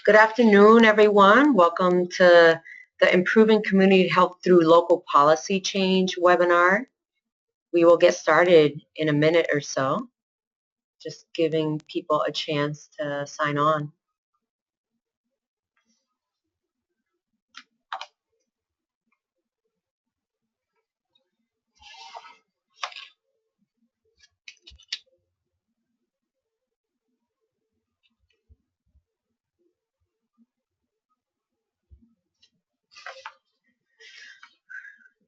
Good afternoon, everyone. Welcome to the Improving Community Health Through Local Policy Change webinar. We will get started in a minute or so, just giving people a chance to sign on.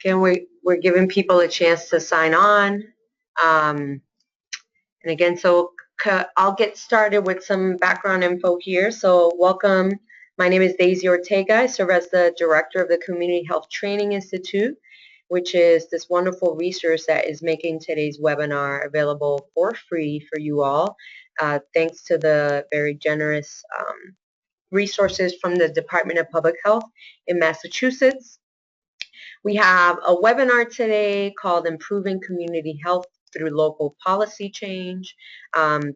Again, we're giving people a chance to sign on. And again, so I'll get started with some background info here. So welcome. My name is Daisy Ortega. I serve as the director of the Community Health Training Institute, which is this wonderful resource that is making today's webinar available for free for you all, thanks to the very generous resources from the Department of Public Health in Massachusetts. We have a webinar today called Improving Community Health Through Local Policy Change,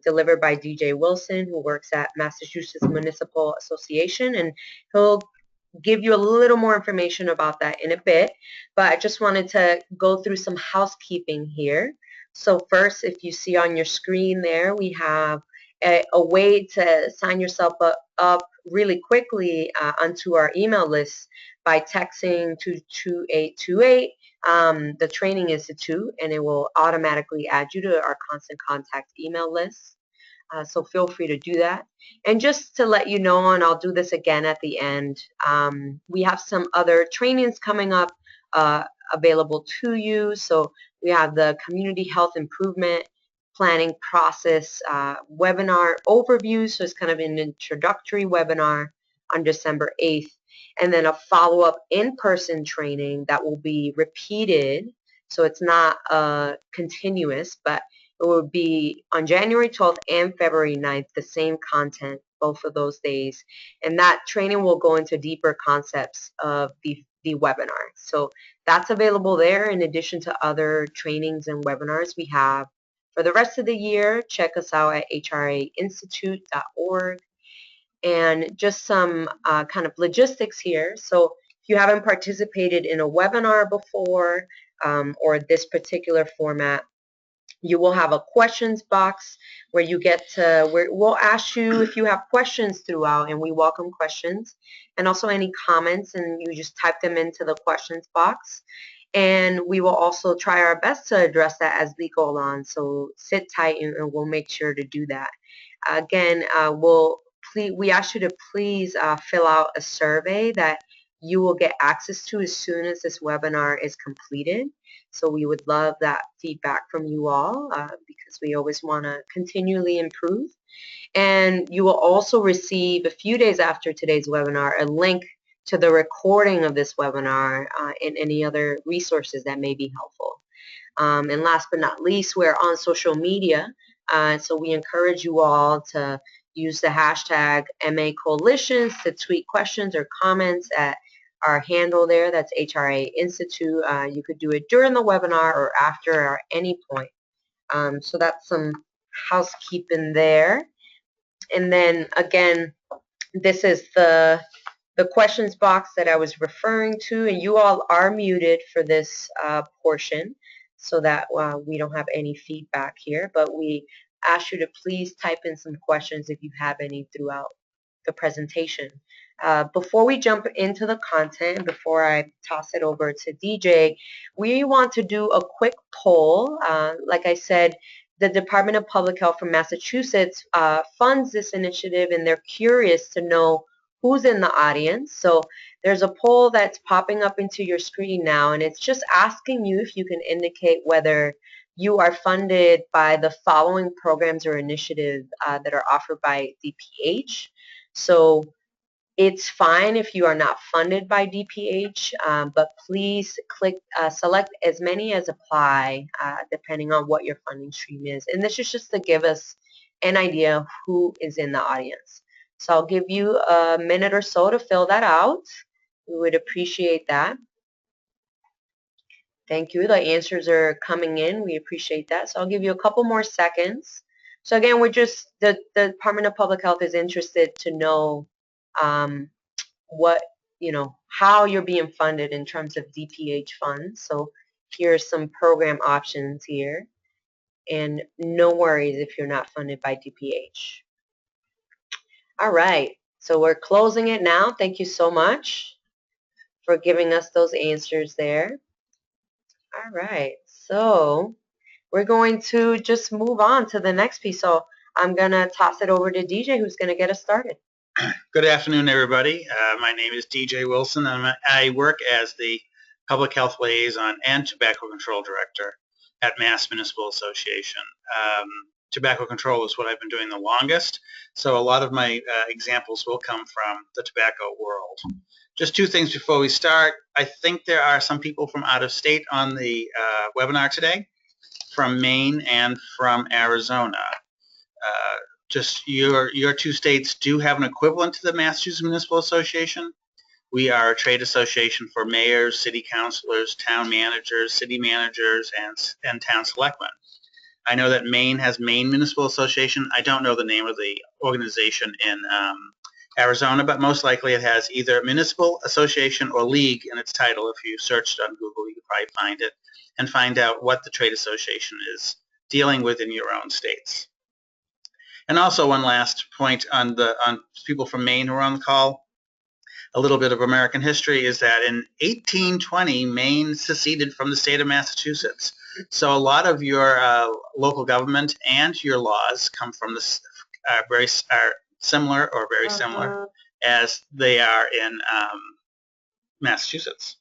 delivered by DJ Wilson, who works at Massachusetts Municipal Association, and he'll give you a little more information about that in a bit, but I just wanted to go through some housekeeping here. So first, if you see on your screen there, we have a way to sign yourself up really quickly onto our email list by texting to 2828 the Training Institute, and it will automatically add you to our constant contact email list. So feel free to do that. And just to let you know, and I'll do this again at the end, we have some other trainings coming up available to you. So we have the Community Health Improvement Planning Process webinar overview. So it's kind of an introductory webinar on December 8th. And then a follow-up in-person training that will be repeated. So it's not continuous, but it will be on January 12th and February 9th, the same content, both of those days. And that training will go into deeper concepts of the webinar. So that's available there in addition to other trainings and webinars we have. For the rest of the year, check us out at hrainstitute.org. And just some kind of logistics here. So if you haven't participated in a webinar before or this particular format, you will have a questions box where you get to, where we'll ask you if you have questions throughout, and we welcome questions, and also any comments, and you just type them into the questions box. And we will also try our best to address that as we go along. So sit tight, and we'll make sure to do that. Again, we ask you to please fill out a survey that you will get access to as soon as this webinar is completed. So we would love that feedback from you all because we always want to continually improve. And you will also receive, a few days after today's webinar, a link to the recording of this webinar and any other resources that may be helpful. And last but not least, we're on social media. So we encourage you all to use the hashtag MA Coalitions to tweet questions or comments at our handle there. That's HRA Institute. You could do it during the webinar or after or any point. So that's some housekeeping there. And then again, this is the questions box that I was referring to, and you all are muted for this portion so that we don't have any feedback here, but we ask you to please type in some questions if you have any throughout the presentation. Before we jump into the content, before I toss it over to DJ, we want to do a quick poll. Like I said, the Department of Public Health from Massachusetts funds this initiative, and they're curious to know who's in the audience. So there's a poll that's popping up into your screen now, and it's just asking you if you can indicate whether you are funded by the following programs or initiatives that are offered by DPH. So it's fine if you are not funded by DPH, but please select as many as apply, depending on what your funding stream is. And this is just to give us an idea of who is in the audience. So I'll give you a minute or so to fill that out. We would appreciate that. Thank you. The answers are coming in. We appreciate that. So I'll give you a couple more seconds. So again, the Department of Public Health is interested to know what, how you're being funded in terms of DPH funds. So here's some program options here. And no worries if you're not funded by DPH. All right, so we're closing it now. Thank you so much for giving us those answers there. All right, so we're going to just move on to the next piece. So I'm going to toss it over to DJ, who's going to get us started. Good afternoon, everybody. My name is DJ Wilson, and I work as the Public Health Liaison and Tobacco Control Director at Mass Municipal Association. Tobacco control is what I've been doing the longest, so a lot of my examples will come from the tobacco world. Just two things before we start. I think there are some people from out of state on the webinar today, from Maine and from Arizona. Just your two states do have an equivalent to the Massachusetts Municipal Association. We are a trade association for mayors, city councilors, town managers, city managers, and town selectmen. I know that Maine has Maine Municipal Association. I don't know the name of the organization in Arizona, but most likely it has either Municipal Association or League in its title. If you searched on Google, you could probably find it and find out what the trade association is dealing with in your own states. And also one last point on people from Maine who are on the call. A little bit of American history is that in 1820, Maine seceded from the state of Massachusetts. So a lot of your local government and your laws come from this are similar or very similar as they are in Massachusetts.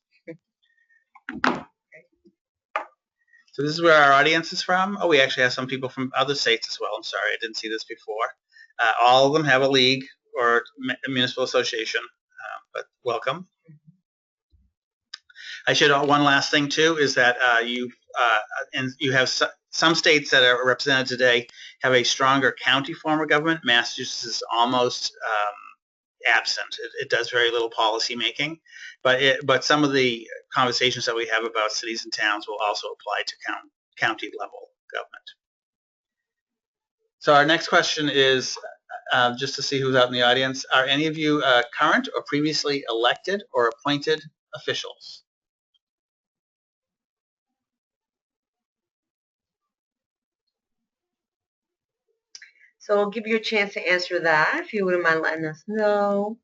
So this is where our audience is from. Oh, we actually have some people from other states as well. I'm sorry, I didn't see this before. All of them have a league or a municipal association, but welcome. I should, one last thing too is that you have some states that are represented today have a stronger county form of government. Massachusetts is almost absent. It does very little policy making, but some of the conversations that we have about cities and towns will also apply to county level government. So our next question is, just to see who's out in the audience, are any of you current or previously elected or appointed officials? So I'll give you a chance to answer that if you wouldn't mind letting us know.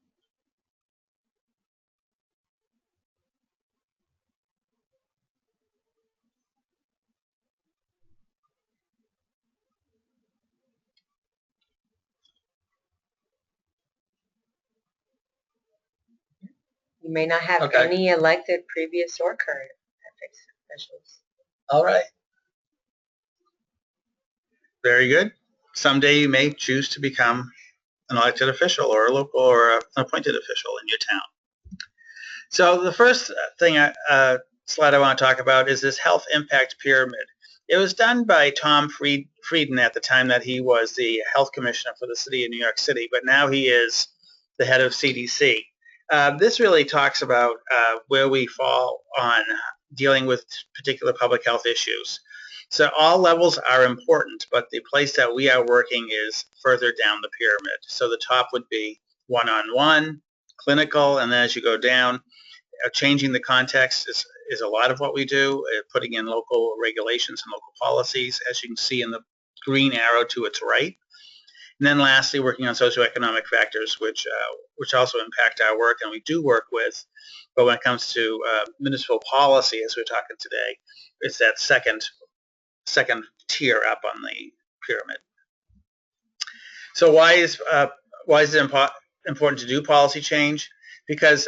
You may not have any elected previous or current officials. All right. Very good. Someday you may choose to become an elected official or a local or an appointed official in your town. So the first thing slide I want to talk about is this health impact pyramid. It was done by Tom Frieden at the time that he was the health commissioner for the city of New York City, but now he is the head of CDC. This really talks about where we fall on dealing with particular public health issues. So all levels are important, but the place that we are working is further down the pyramid. So the top would be one-on-one, clinical, and then as you go down, changing the context is a lot of what we do, putting in local regulations and local policies, as you can see in the green arrow to its right. And then lastly, working on socioeconomic factors, which also impact our work, and we do work with. But when it comes to municipal policy, as we're talking today, it's that second tier up on the pyramid. So why is it important to do policy change? Because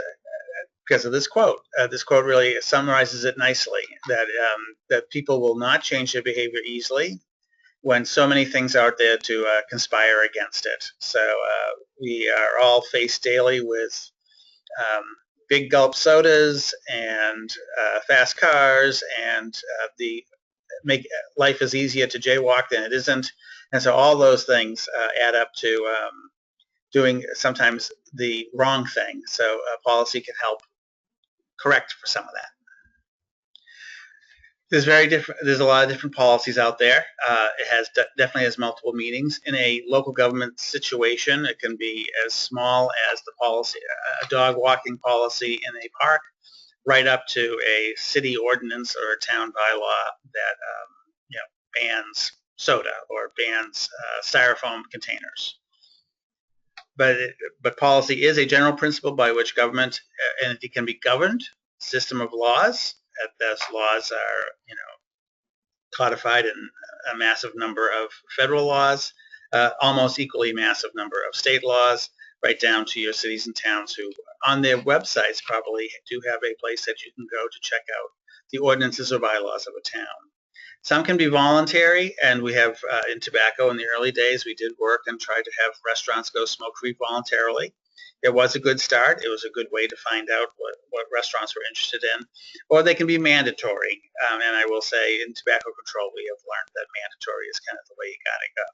of this quote. This quote really summarizes it nicely, that people will not change their behavior easily when so many things are out there to conspire against it. So we are all faced daily with big gulp sodas and fast cars, and make life is easier to jaywalk than it isn't. And so all those things add up to doing sometimes the wrong thing. So policy can help correct for some of that. There's a lot of different policies out there. It definitely has multiple meanings. In a local government situation, it can be as small as the policy, a dog walking policy in a park, right up to a city ordinance or a town bylaw that bans soda or bans styrofoam containers. But policy is a general principle by which government entity can be governed. System of laws. Those laws are, codified in a massive number of federal laws, almost equally massive number of state laws, right down to your cities and towns who, on their websites, probably do have a place that you can go to check out the ordinances or bylaws of a town. Some can be voluntary, and we have, in tobacco in the early days, we did work and tried to have restaurants go smoke-free voluntarily. It was a good start. It was a good way to find out what restaurants were interested in. Or they can be mandatory. And I will say in tobacco control, we have learned that mandatory is kind of the way you got to go.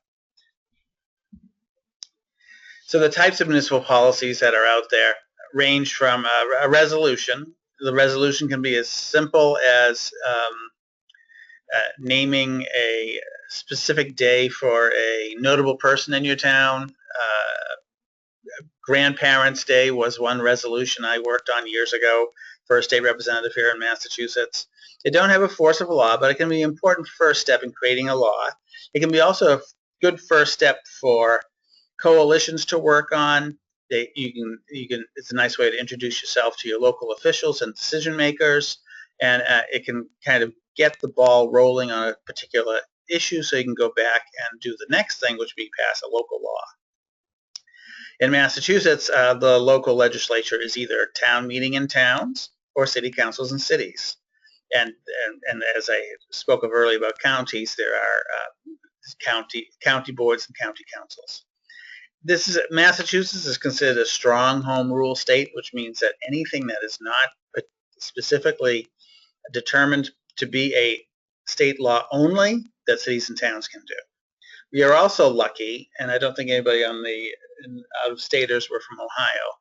So the types of municipal policies that are out there range from a resolution. The resolution can be as simple as naming a specific day for a notable person in your town. Grandparents' Day was one resolution I worked on years ago for a state representative here in Massachusetts. They don't have a force of law, but it can be an important first step in creating a law. It can be also a good first step for coalitions to work on. It's a nice way to introduce yourself to your local officials and decision makers, and it can kind of get the ball rolling on a particular issue so you can go back and do the next thing, which would be pass a local law. In Massachusetts, the local legislature is either a town meeting in towns or city councils in cities. And as I spoke of earlier about counties, there are county boards and county councils. Massachusetts is considered a strong home rule state, which means that anything that is not specifically determined to be a state law only, that cities and towns can do. We are also lucky, and I don't think anybody on the out-of-staters were from Ohio.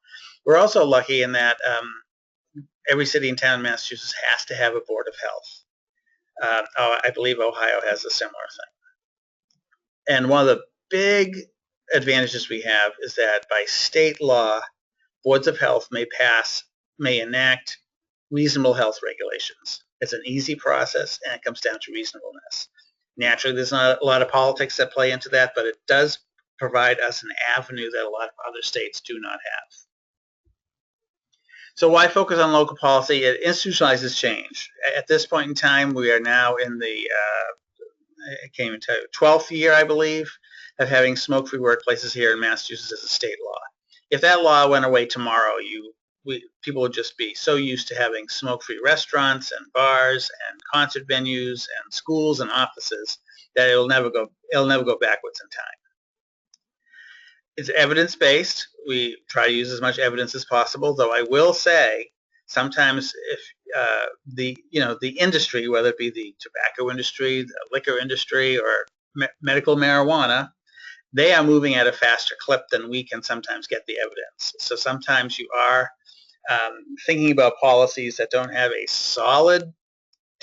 We're also lucky in that every city and town in Massachusetts has to have a board of health. I believe Ohio has a similar thing. And one of the big advantages we have is that by state law, boards of health may enact reasonable health regulations. It's an easy process, and it comes down to reasonableness. Naturally, there's not a lot of politics that play into that, but it does provide us an avenue that a lot of other states do not have. So why focus on local policy? It institutionalizes change. At this point in time, we are now in the 12th year, I believe, of having smoke-free workplaces here in Massachusetts as a state law. If that law went away tomorrow, people would just be so used to having smoke-free restaurants and bars and concert venues and schools and offices that it'll never go backwards in time. It's evidence-based. We try to use as much evidence as possible, though I will say sometimes if the industry, whether it be the tobacco industry, the liquor industry, or medical marijuana, they are moving at a faster clip than we can sometimes get the evidence. So sometimes you are thinking about policies that don't have a solid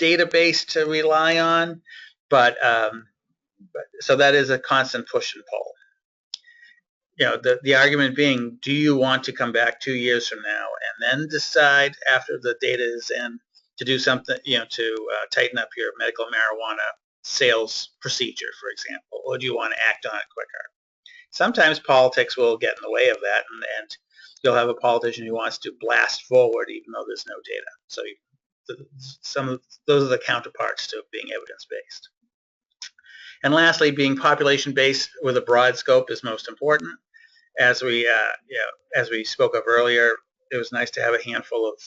database to rely on, but so that is a constant push and pull. The argument being, do you want to come back 2 years from now and then decide after the data is in to do something, to tighten up your medical marijuana sales procedure, for example, or do you want to act on it quicker? Sometimes politics will get in the way of that, and you'll have a politician who wants to blast forward even though there's no data. So those are the counterparts to being evidence-based. And lastly, being population-based with a broad scope is most important. As we spoke of earlier, it was nice to have a handful of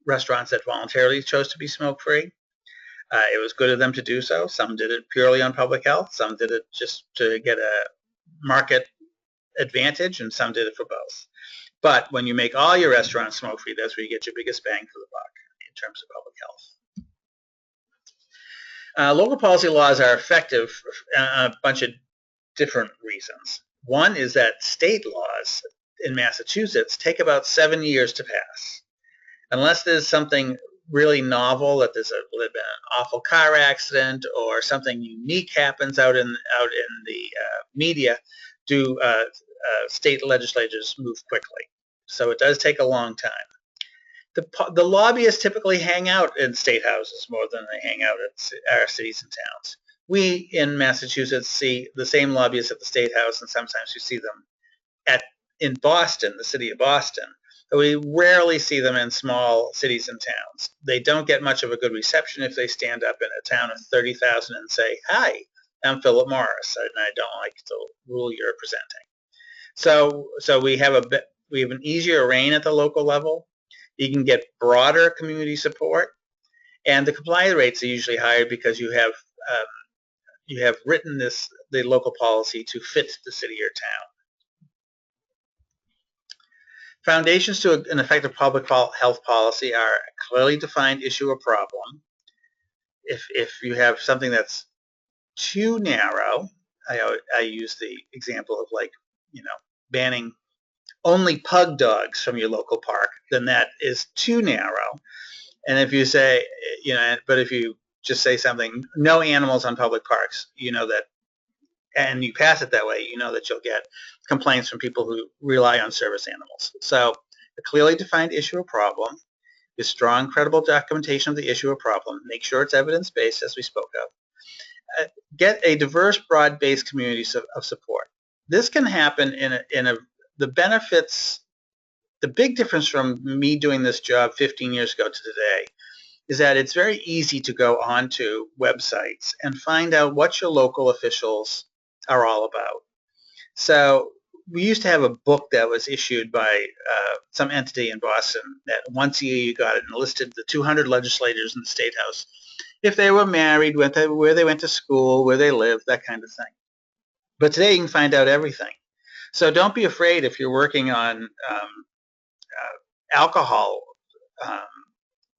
restaurants that voluntarily chose to be smoke-free. It was good of them to do so. Some did it purely on public health. Some did it just to get a market advantage, and some did it for both. But when you make all your restaurants smoke-free, that's where you get your biggest bang for the buck in terms of public health. Local policy laws are effective for a bunch of different reasons. One is that state laws in Massachusetts take about 7 years to pass. Unless there's something really novel, that there's been an awful car accident or something unique happens out in the media, do state legislatures move quickly. So it does take a long time. The lobbyists typically hang out in state houses more than they hang out at our cities and towns. We in Massachusetts see the same lobbyists at the State House, and sometimes we see them in Boston, the city of Boston. But we rarely see them in small cities and towns. They don't get much of a good reception if they stand up in a town of 30,000 and say, "Hi, I'm Philip Morris, and I don't like the rule you're presenting." So we have an easier reign at the local level. You can get broader community support, and the compliance rates are usually higher because you have written the local policy to fit the city or town. Foundations to an effective public health policy are a clearly defined issue or problem. If you have something that's too narrow, I use the example of, like, banning only pug dogs from your local park, then that is too narrow. And if you say, but if you just say something, no animals on public parks, that, and you pass it that way, that you'll get complaints from people who rely on service animals. So a clearly defined issue or problem with strong, credible documentation of the issue or problem. Make sure it's evidence-based, as we spoke of. Get a diverse, broad-based community of support. This can happen the benefits. The big difference from me doing this job 15 years ago to today is that it's very easy to go onto websites and find out what your local officials are all about. So we used to have a book that was issued by some entity in Boston that once a year you got it, and listed the 200 legislators in the State House, if they were married, where they went to school, where they lived, that kind of thing. But today you can find out everything. So don't be afraid if you're working on alcohol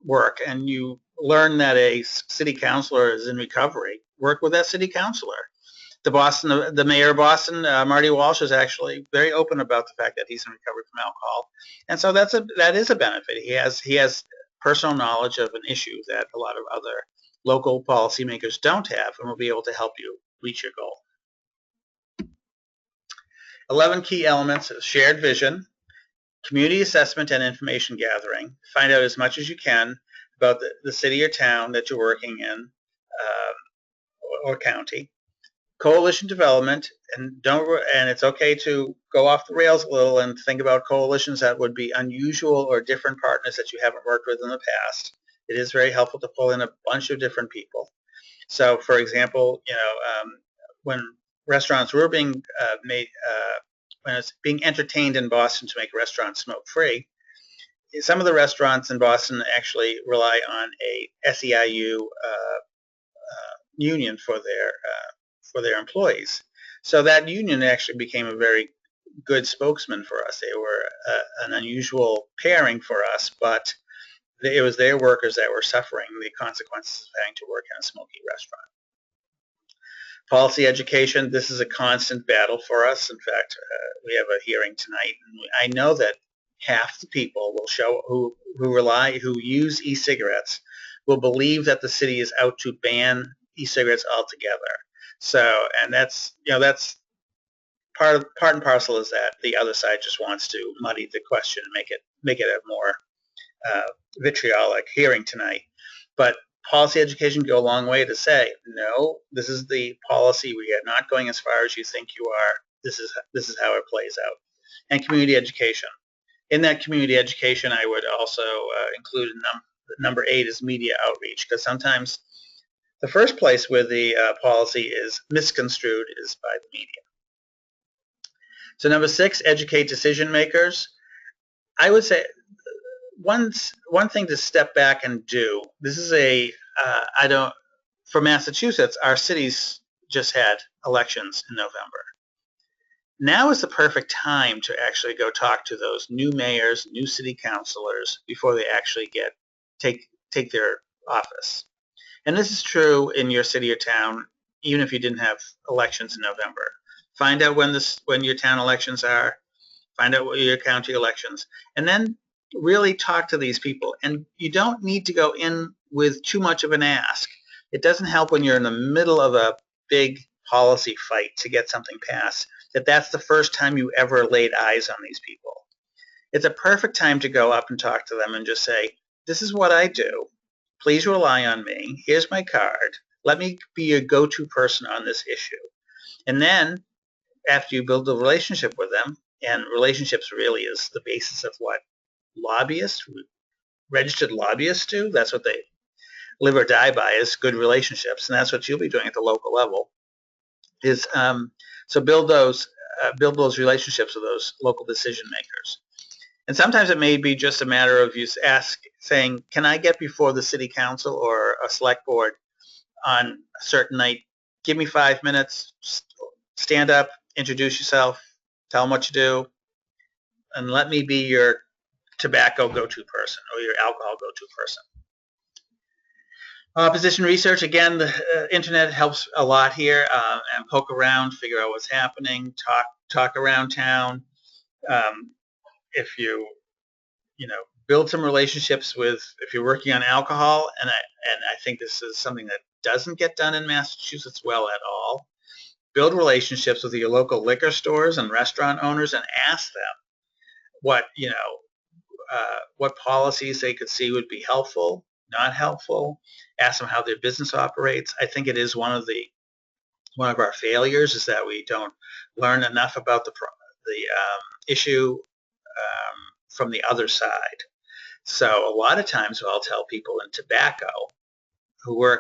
work and you learn that a city councilor is in recovery, work with that city councilor. The mayor of Boston, Marty Walsh, is actually very open about the fact that he's in recovery from alcohol, and so that is a benefit. He has personal knowledge of an issue that a lot of other local policymakers don't have, and will be able to help you reach your goal. 11 key elements: shared vision, community assessment and information gathering. Find out as much as you can about the city or town that you're working in, or county. Coalition development, and it's okay to go off the rails a little and think about coalitions that would be unusual or different partners that you haven't worked with in the past. It is very helpful to pull in a bunch of different people. So, for example, when restaurants were being when it's being entertained in Boston to make restaurants smoke-free, some of the restaurants in Boston actually rely on a SEIU union for their employees. So that union actually became a very good spokesman for us. They were an unusual pairing for us, but it was their workers that were suffering the consequences of having to work in a smoky restaurant. Policy education, this is a constant battle for us. In fact, we have a hearing tonight, and I know that half the people who use e-cigarettes will believe that the city is out to ban e-cigarettes altogether. So, and that's part and parcel is that the other side just wants to muddy the question and make it a more vitriolic hearing tonight. But policy education go a long way to say, no, this is the policy. We are not going as far as you think you are. This is how it plays out. And community education. In that community education, I would also include number 8 is media outreach, because sometimes the first place where the policy is misconstrued is by the media. So number 6, educate decision makers. I would say one thing to step back and do. This is for Massachusetts, our cities just had elections in November. Now is the perfect time to actually go talk to those new mayors, new city councilors before they actually take their office. And this is true in your city or town, even if you didn't have elections in November. Find out when your town elections are. Find out what your county elections, and then really talk to these people. And you don't need to go in with too much of an ask. It doesn't help when you're in the middle of a big policy fight to get something passed, that's the first time you ever laid eyes on these people. It's a perfect time to go up and talk to them and just say, this is what I do. Please rely on me. Here's my card. Let me be your go-to person on this issue. And then after you build a relationship with them, and relationships really is the basis of what lobbyists, registered lobbyists do. That's what they live or die by, is good relationships. And that's what you'll be doing at the local level. So build those relationships with those local decision makers. And sometimes it may be just a matter of you saying, can I get before the city council or a select board on a certain night? Give me 5 minutes, stand up, introduce yourself, tell them what you do, and let me be your tobacco go-to person or your alcohol go-to person. Opposition research, again, the internet helps a lot here, and poke around, figure out what's happening, talk around town. If you build some relationships with, if you're working on alcohol, and I think this is something that doesn't get done in Massachusetts well at all, build relationships with your local liquor stores and restaurant owners and ask them what policies they could see would be helpful, not helpful. Ask them how their business operates. I think it is one of our failures is that we don't learn enough about the issue from the other side. So a lot of times I'll tell people in tobacco who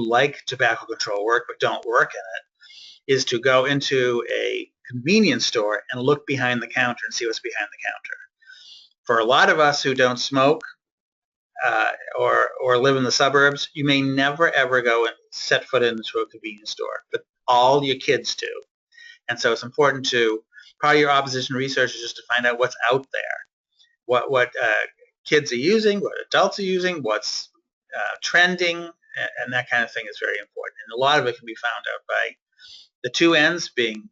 like tobacco control work but don't work in it, is to go into a convenience store and look behind the counter and see what's behind the counter. For a lot of us who don't smoke or live in the suburbs, you may never ever go and set foot into a convenience store, but all your kids do. And so it's important to, part of your opposition research is just to find out what's out there, what kids are using, what adults are using, what's trending, and that kind of thing is very important. And a lot of it can be found out by the two ends being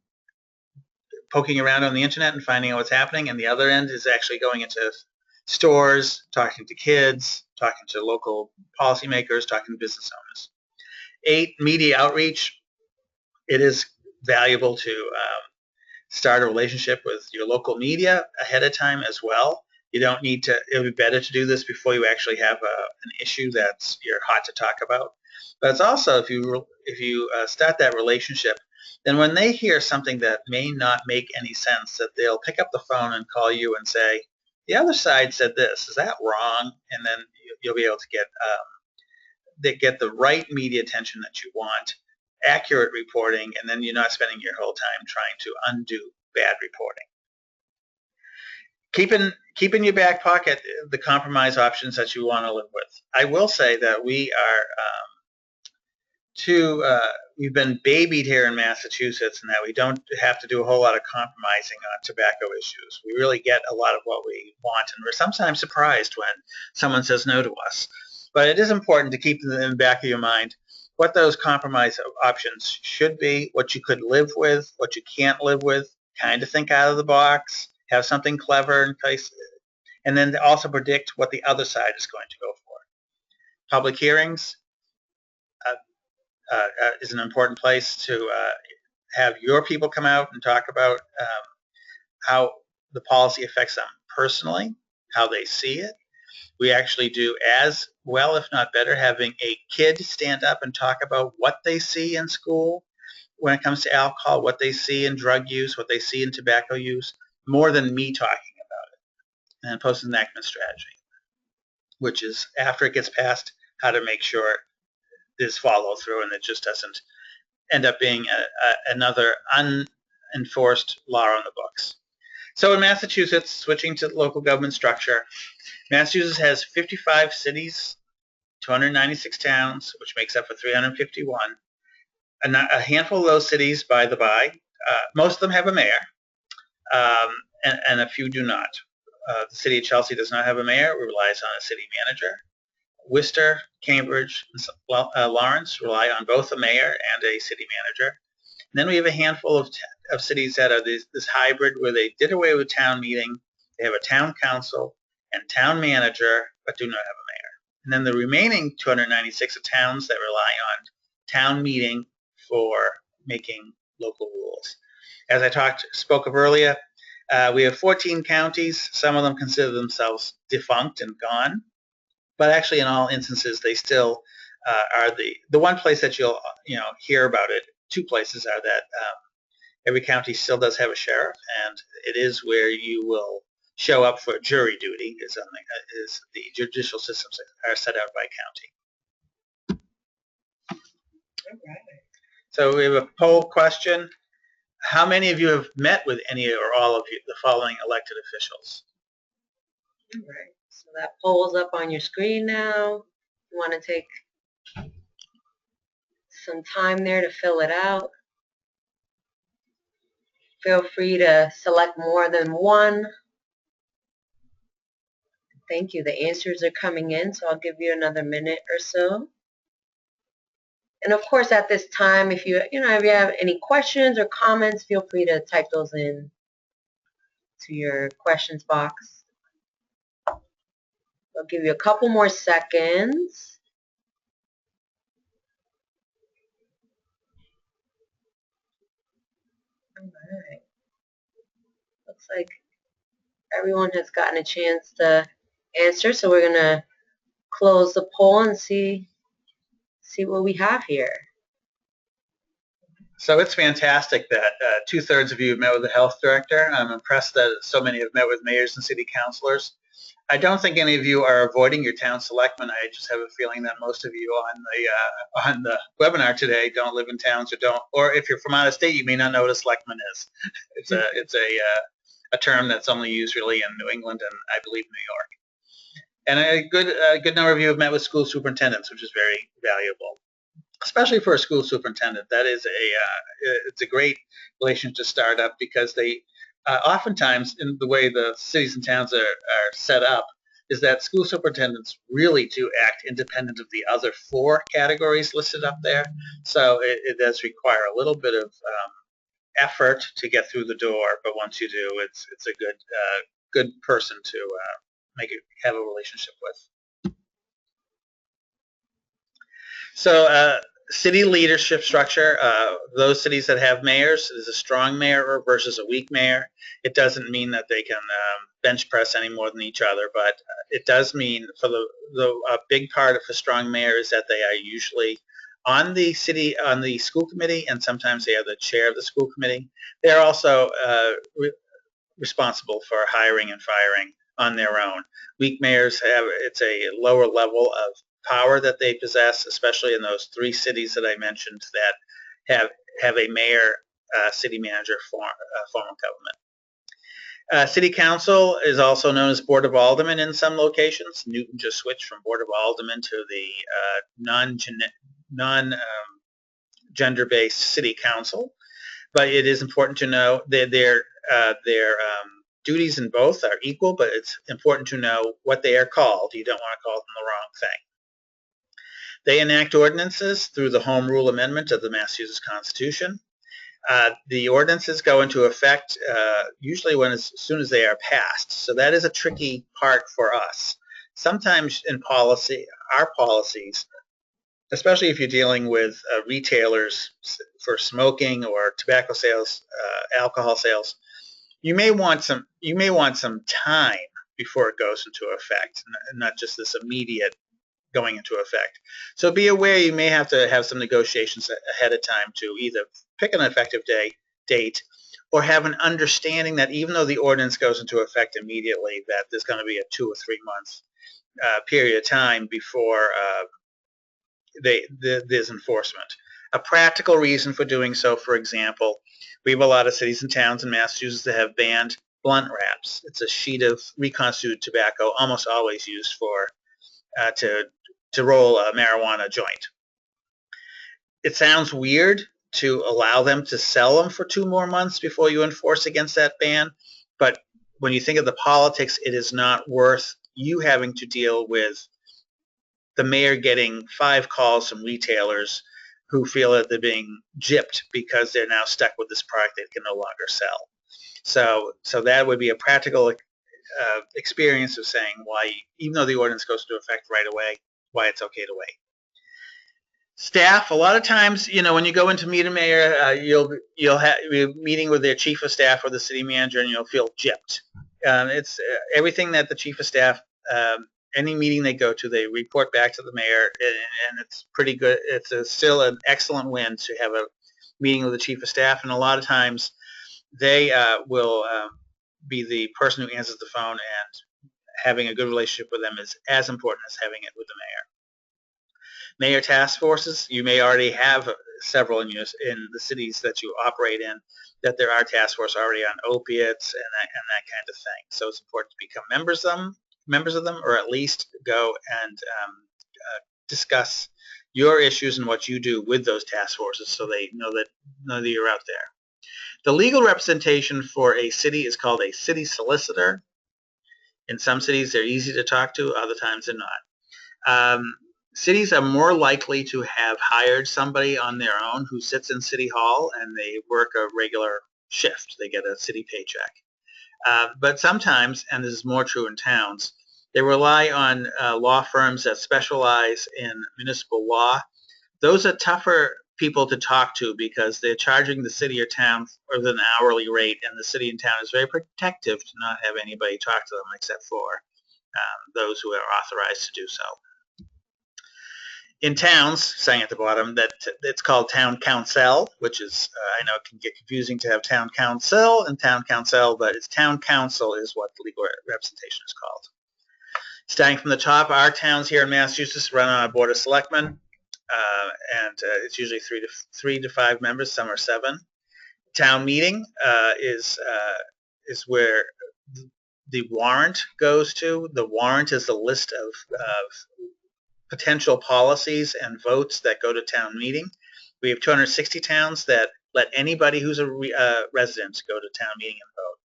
poking around on the internet and finding out what's happening, and the other end is actually going into stores, talking to kids, talking to local policymakers, talking to business owners. 8, media outreach. It is valuable to start a relationship with your local media ahead of time as well. You don't need to, it would be better to do this before you actually have an issue that's you're hot to talk about. But it's also, if you start that relationship, then when they hear something that may not make any sense, that they'll pick up the phone and call you and say, the other side said this, is that wrong? And then you'll be able to get the right media attention that you want, accurate reporting, and then you're not spending your whole time trying to undo bad reporting. Keep in your back pocket the compromise options that you want to live with. I will say that we are we've been babied here in Massachusetts, and that we don't have to do a whole lot of compromising on tobacco issues. We really get a lot of what we want, and we're sometimes surprised when someone says no to us. But it is important to keep in the back of your mind what those compromise options should be, what you could live with, what you can't live with, kind of think out of the box, have something clever in place, and then also predict what the other side is going to go for. Public hearings is an important place to have your people come out and talk about how the policy affects them personally, how they see it. We actually do as well, if not better, having a kid stand up and talk about what they see in school when it comes to alcohol, what they see in drug use, what they see in tobacco use, more than me talking about it. And post enactment strategy, which is after it gets passed, how to make sure there's follow through and it just doesn't end up being another unenforced law on the books. So in Massachusetts, switching to local government structure, Massachusetts has 55 cities, 296 towns, which makes up for 351. A handful of those cities, by the by, most of them have a mayor, and a few do not. The city of Chelsea does not have a mayor. It relies on a city manager. Worcester, Cambridge, and Lawrence rely on both a mayor and a city manager. And then we have a handful of cities that are this hybrid where they did away with town meeting. They have a town council, and town manager, but do not have a mayor. And then the remaining 296 are towns that rely on town meeting for making local rules. As I spoke of earlier, we have 14 counties. Some of them consider themselves defunct and gone, but actually in all instances they still are the one place that you'll hear about it. Two places are that every county still does have a sheriff, and it is where you will show up for jury duty. Is the judicial systems are set out by county. All right. So we have a poll question. How many of you have met with any or all of the following elected officials? All right. So that poll's up on your screen now. You want to take some time there to fill it out. Feel free to select more than one. Thank you. The answers are coming in, so I'll give you another minute or so. And of course, at this time, if you have any questions or comments, feel free to type those in to your questions box. I'll give you a couple more seconds. All right. Looks like everyone has gotten a chance to answer, so we're going to close the poll and see what we have here. So it's fantastic that 2/3 of you have met with the health director. I'm impressed that so many have met with mayors and city councilors. I don't think any of you are avoiding your town selectmen. I just have a feeling that most of you on the webinar today don't live in towns or if you're from out of state, you may not know what a selectman is. It's a term that's only used really in New England and I believe New York. And a good number of you have met with school superintendents, which is very valuable, especially for a school superintendent. That is it's a great relation to start up because they oftentimes, in the way the cities and towns are set up, is that school superintendents really do act independent of the other 4 categories listed up there. So it does require a little bit of effort to get through the door, but once you do, it's a good person to have a relationship with. So city leadership structure, those cities that have mayors, is a strong mayor versus a weak mayor. It doesn't mean that they can bench press any more than each other, but it does mean for a big part of a strong mayor is that they are usually on the school committee, and sometimes they are the chair of the school committee. They're also responsible for hiring and firing on their own. Weak mayors it's a lower level of power that they possess, especially in those 3 cities that I mentioned that have a mayor, city manager form of government. City council is also known as Board of Aldermen in some locations. Newton just switched from Board of Aldermen to the non-gender-based city council. But it is important to know that their duties in both are equal, but it's important to know what they are called. You don't want to call them the wrong thing. They enact ordinances through the Home Rule Amendment of the Massachusetts Constitution. The ordinances go into effect usually as soon as they are passed. So that is a tricky part for us. Sometimes in policy, our policies, especially if you're dealing with retailers for smoking or tobacco sales, alcohol sales, you may want some time before it goes into effect, not just this immediate going into effect. So be aware you may have to have some negotiations ahead of time to either pick an effective date or have an understanding that even though the ordinance goes into effect immediately, that there's going to be a 2 or 3 month period of time before there's enforcement. A practical reason for doing so, for example, we have a lot of cities and towns in Massachusetts that have banned blunt wraps. It's a sheet of reconstituted tobacco, almost always used for to roll a marijuana joint. It sounds weird to allow them to sell them for 2 more months before you enforce against that ban, but when you think of the politics, it is not worth you having to deal with the mayor getting 5 calls from retailers who feel that they're being gypped because they're now stuck with this product they can no longer sell. So that would be a practical experience of saying why, even though the ordinance goes into effect right away, why it's okay to wait. Staff, a lot of times, when you go into meet a mayor, you'll be meeting with their chief of staff or the city manager, and you'll feel gypped. It's everything that the chief of staff, any meeting they go to, they report back to the mayor, and it's pretty good. It's still an excellent win to have a meeting with the chief of staff, and a lot of times they will be the person who answers the phone, and having a good relationship with them is as important as having it with the mayor. Mayor task forces, you may already have several in the cities that you operate in, that there are task forces already on opiates and that kind of thing. So it's important to become members of them, or at least go and discuss your issues and what you do with those task forces, so they know that you're out there. The legal representation for a city is called a city solicitor. In some cities, they're easy to talk to. Other times, they're not. Cities are more likely to have hired somebody on their own who sits in City Hall and they work a regular shift. They get a city paycheck. But sometimes, and this is more true in towns, they rely on law firms that specialize in municipal law. Those are tougher people to talk to because they're charging the city or town with an hourly rate, and the city and town is very protective to not have anybody talk to them except for those who are authorized to do so. In towns, saying at the bottom, that it's called town council, which is, I know it can get confusing to have town council and town council, but it's town council is what the legal representation is called. Starting from the top, our towns here in Massachusetts run on a board of selectmen, and it's usually three to five members, some are 7. Town meeting is where the warrant goes to. The warrant is the list of potential policies and votes that go to town meeting. We have 260 towns that let anybody who's a resident go to town meeting and vote.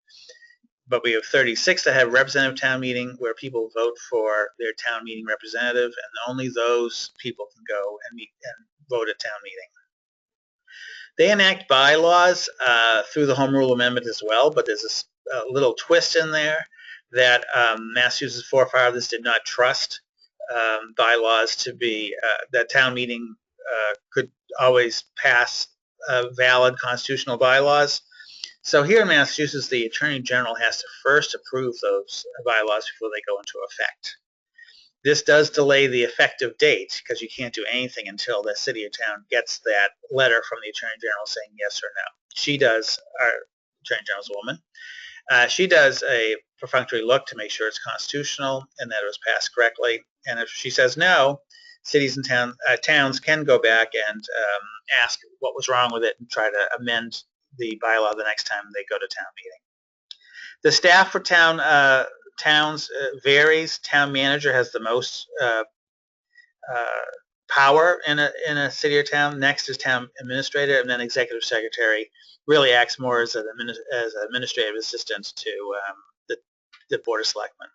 But we have 36 that have representative town meeting where people vote for their town meeting representative, and only those people can go and vote at town meeting. They enact bylaws through the Home Rule Amendment as well, but there's a little twist in there that Massachusetts forefathers did not trust bylaws to be that town meeting could always pass valid constitutional bylaws. So here in Massachusetts, the Attorney General has to first approve those bylaws before they go into effect. This does delay the effective date because you can't do anything until the city or town gets that letter from the Attorney General saying yes or no. She does, our Attorney General's a woman, she does a perfunctory look to make sure it's constitutional and that it was passed correctly. And if she says no, cities and towns can go back and ask what was wrong with it and try to amend the bylaw the next time they go to town meeting. The staff for towns varies. Town manager has the most power in a city or town. Next is town administrator, and then executive secretary really acts more as an administrative assistant to the Board of Selectmen.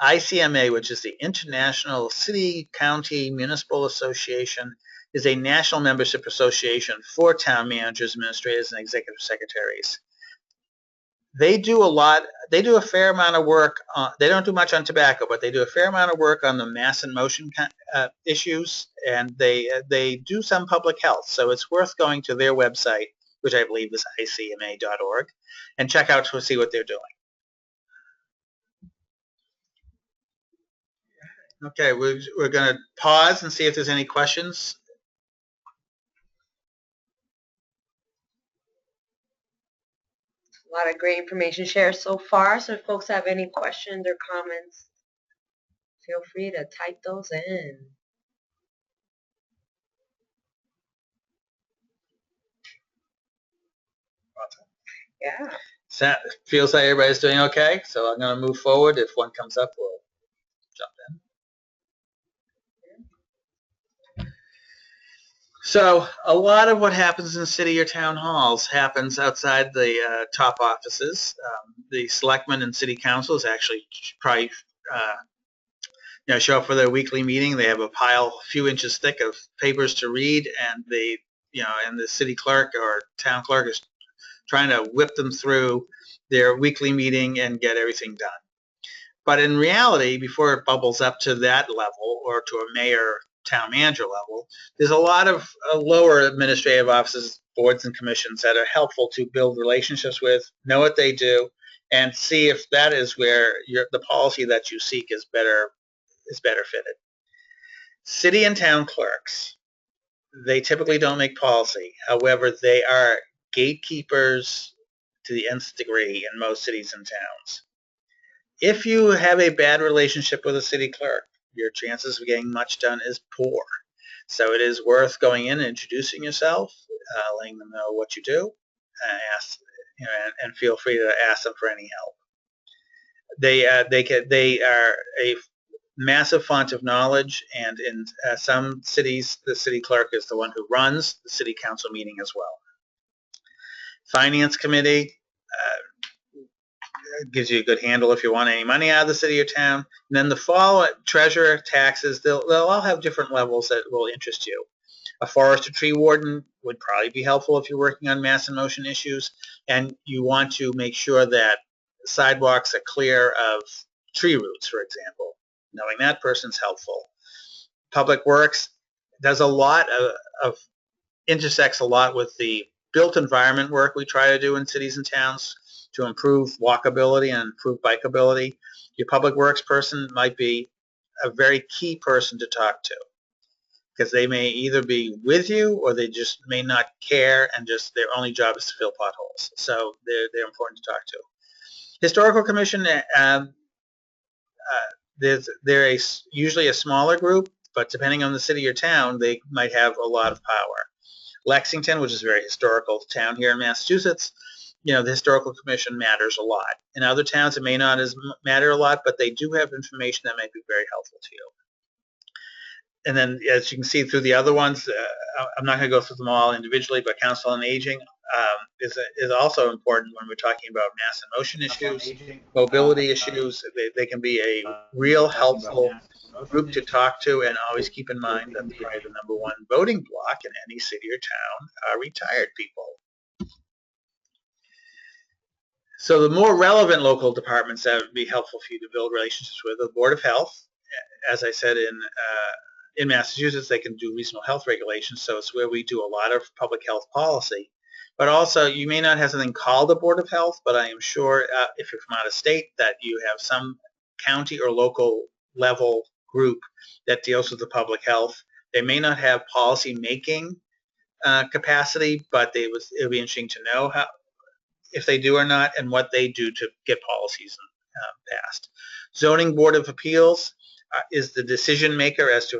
ICMA, which is the International City County Municipal Association, is a national membership association for town managers, administrators, and executive secretaries. They do a fair amount of work on, they don't do much on tobacco, but they do a fair amount of work on the mass and motion issues, and they do some public health. So it's worth going to their website, which I believe is icma.org, and check out to see what they're doing. Okay, we're going to pause and see if there's any questions. A lot of great information shared so far. So if folks have any questions or comments, feel free to type those in. Yeah. So feels like everybody's doing okay. So I'm going to move forward. If one comes up, we'll jump in. So a lot of what happens in city or town halls happens outside the top offices. The selectmen and city councils actually probably show up for their weekly meeting. They have a pile a few inches thick of papers to read, and and the city clerk or town clerk is trying to whip them through their weekly meeting and get everything done. But in reality, before it bubbles up to that level or to a mayor, town manager level, there's a lot of lower administrative offices, boards and commissions that are helpful to build relationships with, know what they do, and see if that is where the policy that you seek is better fitted. City and town clerks, they typically don't make policy. However, they are gatekeepers to the nth degree in most cities and towns. If you have a bad relationship with a city clerk, your chances of getting much done is poor. So it is worth going in and introducing yourself, letting them know what you do, and feel free to ask them for any help. They are a massive font of knowledge, and in some cities, the city clerk is the one who runs the city council meeting as well. Finance committee gives you a good handle if you want any money out of the city or town. And then the following, treasurer, taxes, they'll all have different levels that will interest you. A forest or tree warden would probably be helpful if you're working on mass and motion issues, and you want to make sure that sidewalks are clear of tree roots, for example. Knowing that person's helpful. Public Works does a lot of intersects a lot with the built environment work we try to do in cities and towns to improve walkability and improve bikeability. Your Public Works person might be a very key person to talk to, because they may either be with you or they just may not care, and just their only job is to fill potholes. So they're important to talk to. Historical Commission, they're usually a smaller group, but depending on the city or town, they might have a lot of power. Lexington, which is a very historical town here in Massachusetts, the Historical Commission matters a lot. In other towns, it may not matter a lot, but they do have information that may be very helpful to you. And then, as you can see through the other ones, I'm not going to go through them all individually, but Council on Aging is also important when we're talking about mass and motion issues, mobility issues. They can be a real helpful group to talk to, and always keep in mind that probably the #1 voting bloc in any city or town are retired people. So the more relevant local departments that would be helpful for you to build relationships with, the Board of Health. As I said, in Massachusetts, they can do regional health regulations, so it's where we do a lot of public health policy. But also, you may not have something called a Board of Health, but I am sure if you're from out of state that you have some county or local level group that deals with the public health. They may not have policy making capacity, but it would be interesting to know if they do or not, and what they do to get policies passed. Zoning Board of Appeals is the decision maker as to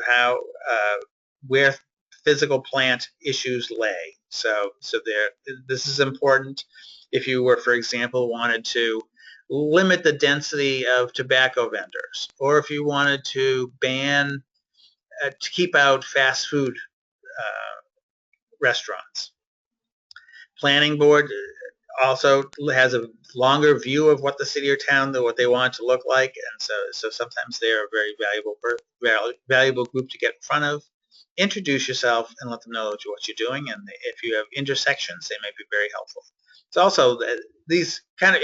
where physical plant issues lay. So this is important. If you were, for example, wanted to limit the density of tobacco vendors, or if you wanted to ban, to keep out fast food restaurants. Planning Board also has a longer view of what the city or town, what they want it to look like, and so sometimes they're a very valuable group to get in front of. Introduce yourself and let them know what you're doing, and if you have intersections, they may be very helpful. It's also these kind of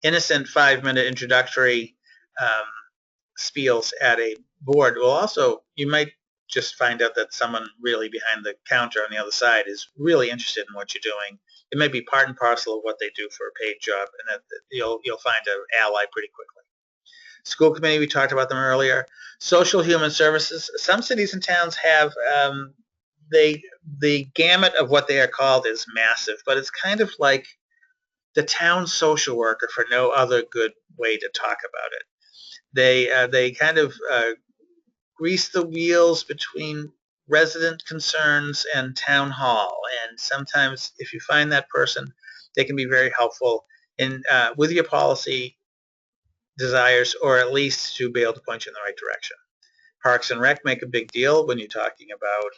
innocent 5-minute introductory spiels at a board will also, you might just find out that someone really behind the counter on the other side is really interested in what you're doing. It may be part and parcel of what they do for a paid job, and that you'll find an ally pretty quickly. School committee, we talked about them earlier. Social human services. Some cities and towns have the gamut of what they are called is massive, but it's kind of like the town social worker, for no other good way to talk about it. They kind of grease the wheels between resident concerns and town hall, and sometimes if you find that person, they can be very helpful in with your policy desires, or at least to be able to point you in the right direction. Parks and Rec make a big deal when you're talking about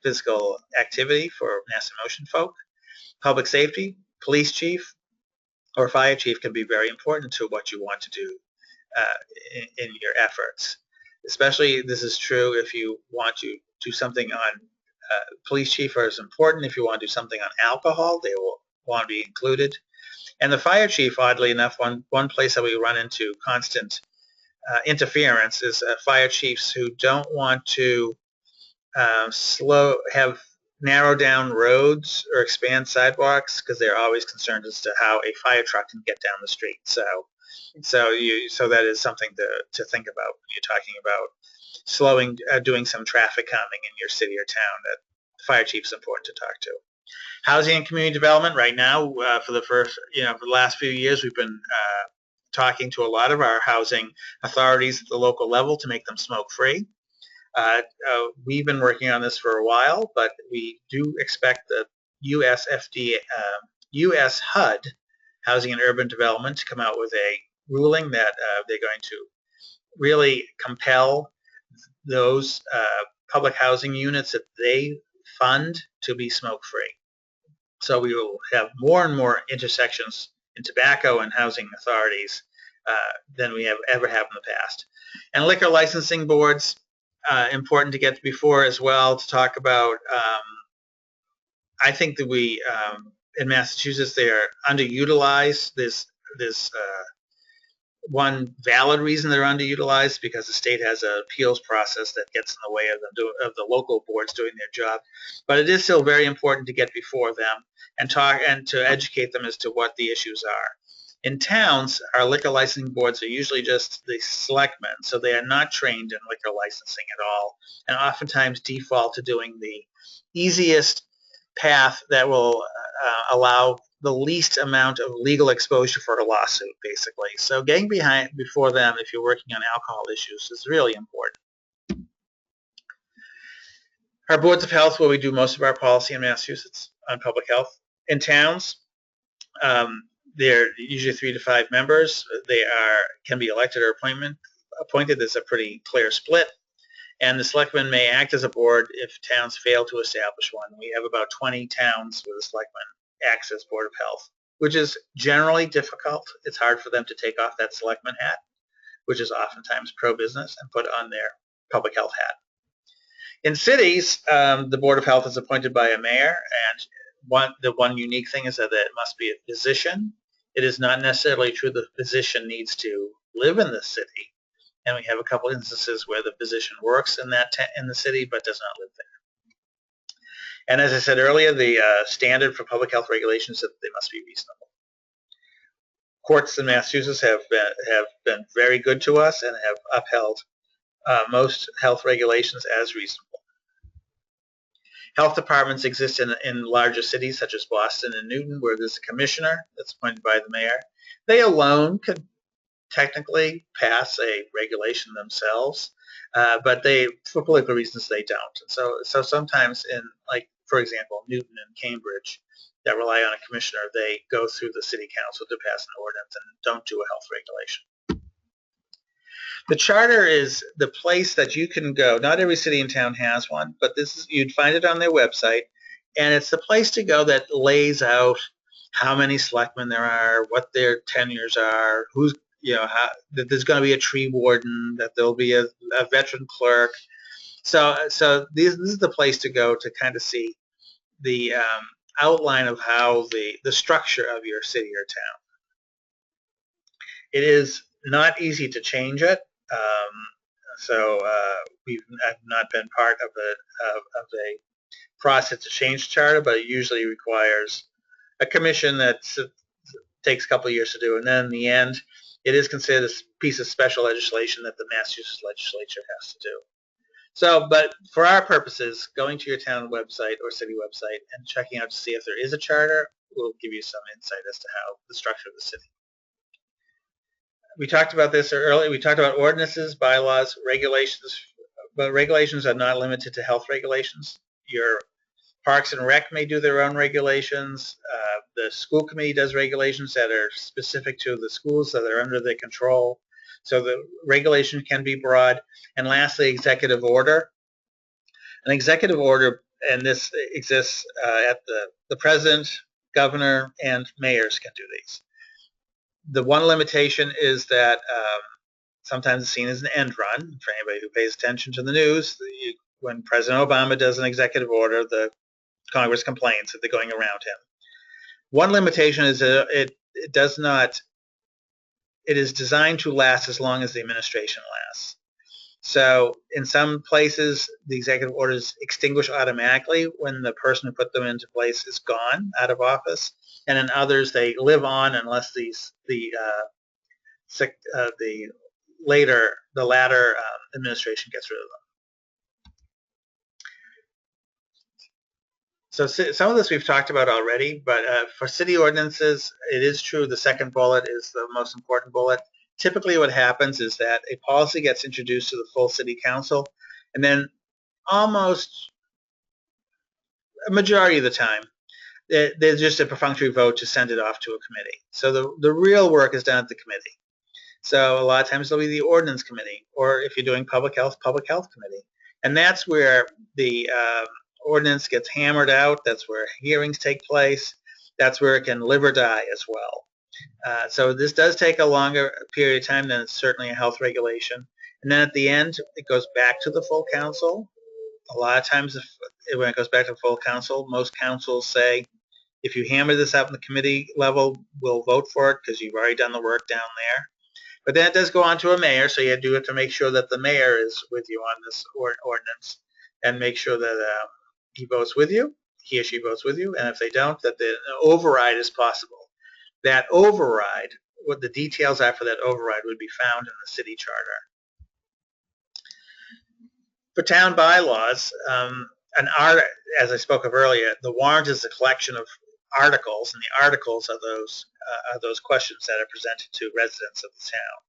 physical activity for mass and motion folk. Public safety, police chief or fire chief can be very important to what you want to do in your efforts. Especially this is true if you want to do something on police chief is important. If you want to do something on alcohol, they will want to be included. And the fire chief, oddly enough, one place that we run into constant interference is fire chiefs who don't want to narrow down roads or expand sidewalks because they're always concerned as to how a fire truck can get down the street. So that is something to think about when you're talking about doing some traffic calming in your city or town. That the fire chief is important to talk to. Housing and community development. Right now, for the last few years, we've been talking to a lot of our housing authorities at the local level to make them smoke-free. We've been working on this for a while, but we do expect the US HUD, Housing and Urban Development, to come out with a ruling that they're going to really compel those public housing units that they fund to be smoke-free. So we will have more and more intersections in tobacco and housing authorities than we have ever had in the past. And liquor licensing boards, important to get before as well to talk about. I think that we, in Massachusetts, they are underutilized. There's one valid reason they're underutilized because the state has an appeals process that gets in the way of the local boards doing their job. But it is still very important to get before them and to educate them as to what the issues are. In towns, our liquor licensing boards are usually just the selectmen, so they are not trained in liquor licensing at all, and oftentimes default to doing the easiest path that will allow the least amount of legal exposure for a lawsuit, basically. So getting before them if you're working on alcohol issues is really important. Our boards of health, where we do most of our policy in Massachusetts on public health. In towns, they're usually 3 to 5 members. They can be elected or appointed. There's a pretty clear split. And the selectmen may act as a board if towns fail to establish one. We have about 20 towns where the selectmen acts as Board of Health, which is generally difficult. It's hard for them to take off that selectman hat, which is oftentimes pro-business, and put on their public health hat. In cities, the Board of Health is appointed by a mayor, and the one unique thing is that it must be a physician. It is not necessarily true the physician needs to live in the city, and we have a couple instances where the physician works in the city but does not live there. And as I said earlier, the standard for public health regulations is that they must be reasonable. Courts in Massachusetts have been very good to us and have upheld most health regulations as reasonable. Health departments exist in larger cities such as Boston and Newton, where there's a commissioner that's appointed by the mayor. They alone could technically pass a regulation themselves, but for political reasons, they don't. So sometimes for example, Newton and Cambridge that rely on a commissioner, they go through the city council to pass an ordinance and don't do a health regulation. The charter is the place that you can go. Not every city and town has one, but you'd find it on their website, and it's the place to go that lays out how many selectmen there are, what their tenures are, that there's going to be a tree warden, that there'll be a veteran clerk. So this is the place to go to kind of see the outline of how the structure of your city or town. It is not easy to change it. I've not been part of a process to change the charter, but it usually requires a commission that takes a couple of years to do, and then in the end, it is considered a piece of special legislation that the Massachusetts legislature has to do. So, but for our purposes, going to your town website or city website and checking out to see if there is a charter will give you some insight as to how the structure of the city. We talked about this earlier. We talked about ordinances, bylaws, regulations, but regulations are not limited to health regulations. Your Parks and Rec may do their own regulations. The school committee does regulations that are specific to the schools that are under their control. So the regulation can be broad. And lastly, executive order. An executive order, and this exists at the president, governor, and mayors can do these. The one limitation is that sometimes it's seen as an end run. For anybody who pays attention to the news, when President Obama does an executive order, the Congress complains that they're going around him. One limitation is that it it does not, it is designed to last as long as the administration lasts. So in some places, the executive orders extinguish automatically when the person who put them into place is gone, out of office, and in others they live on unless the latter administration gets rid of them. So some of this we've talked about already, but for city ordinances, it is true the second bullet is the most important bullet. Typically what happens is that a policy gets introduced to the full city council, and then almost a majority of the time, there's just a perfunctory vote to send it off to a committee. So the real work is done at the committee. So a lot of times there'll be the ordinance committee, or if you're doing public health committee. And that's where the ordinance gets hammered out. That's where hearings take place. That's where it can live or die as well. So this does take a longer period of time than certainly a health regulation. And then at the end, it goes back to the full council. A lot of times when it goes back to full council, most councils say, if you hammer this out in the committee level, we'll vote for it because you've already done the work down there. But then it does go on to a mayor, so you do have to make sure that the mayor is with you on this ordinance and make sure that he votes with you, he or she votes with you, and if they don't, that the override is possible. That override, what the details are for that override would be found in the city charter. For town bylaws, as I spoke of earlier, the warrant is a collection of articles, and the articles are those questions that are presented to residents of the town.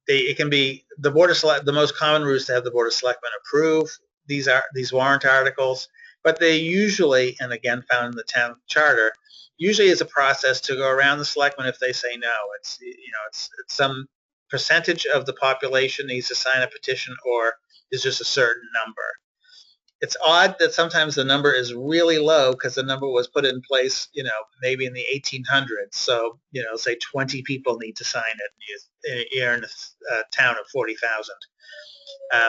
It can be the the most common route is to have the Board of Selectmen approve these warrant articles, but they usually, and again found in the town charter, usually is a process to go around the selectmen if they say no. It's some percentage of the population needs to sign a petition, or is just a certain number. It's odd that sometimes the number is really low because the number was put in place, maybe in the 1800s. So, say 20 people need to sign it. You're in a town of 40,000.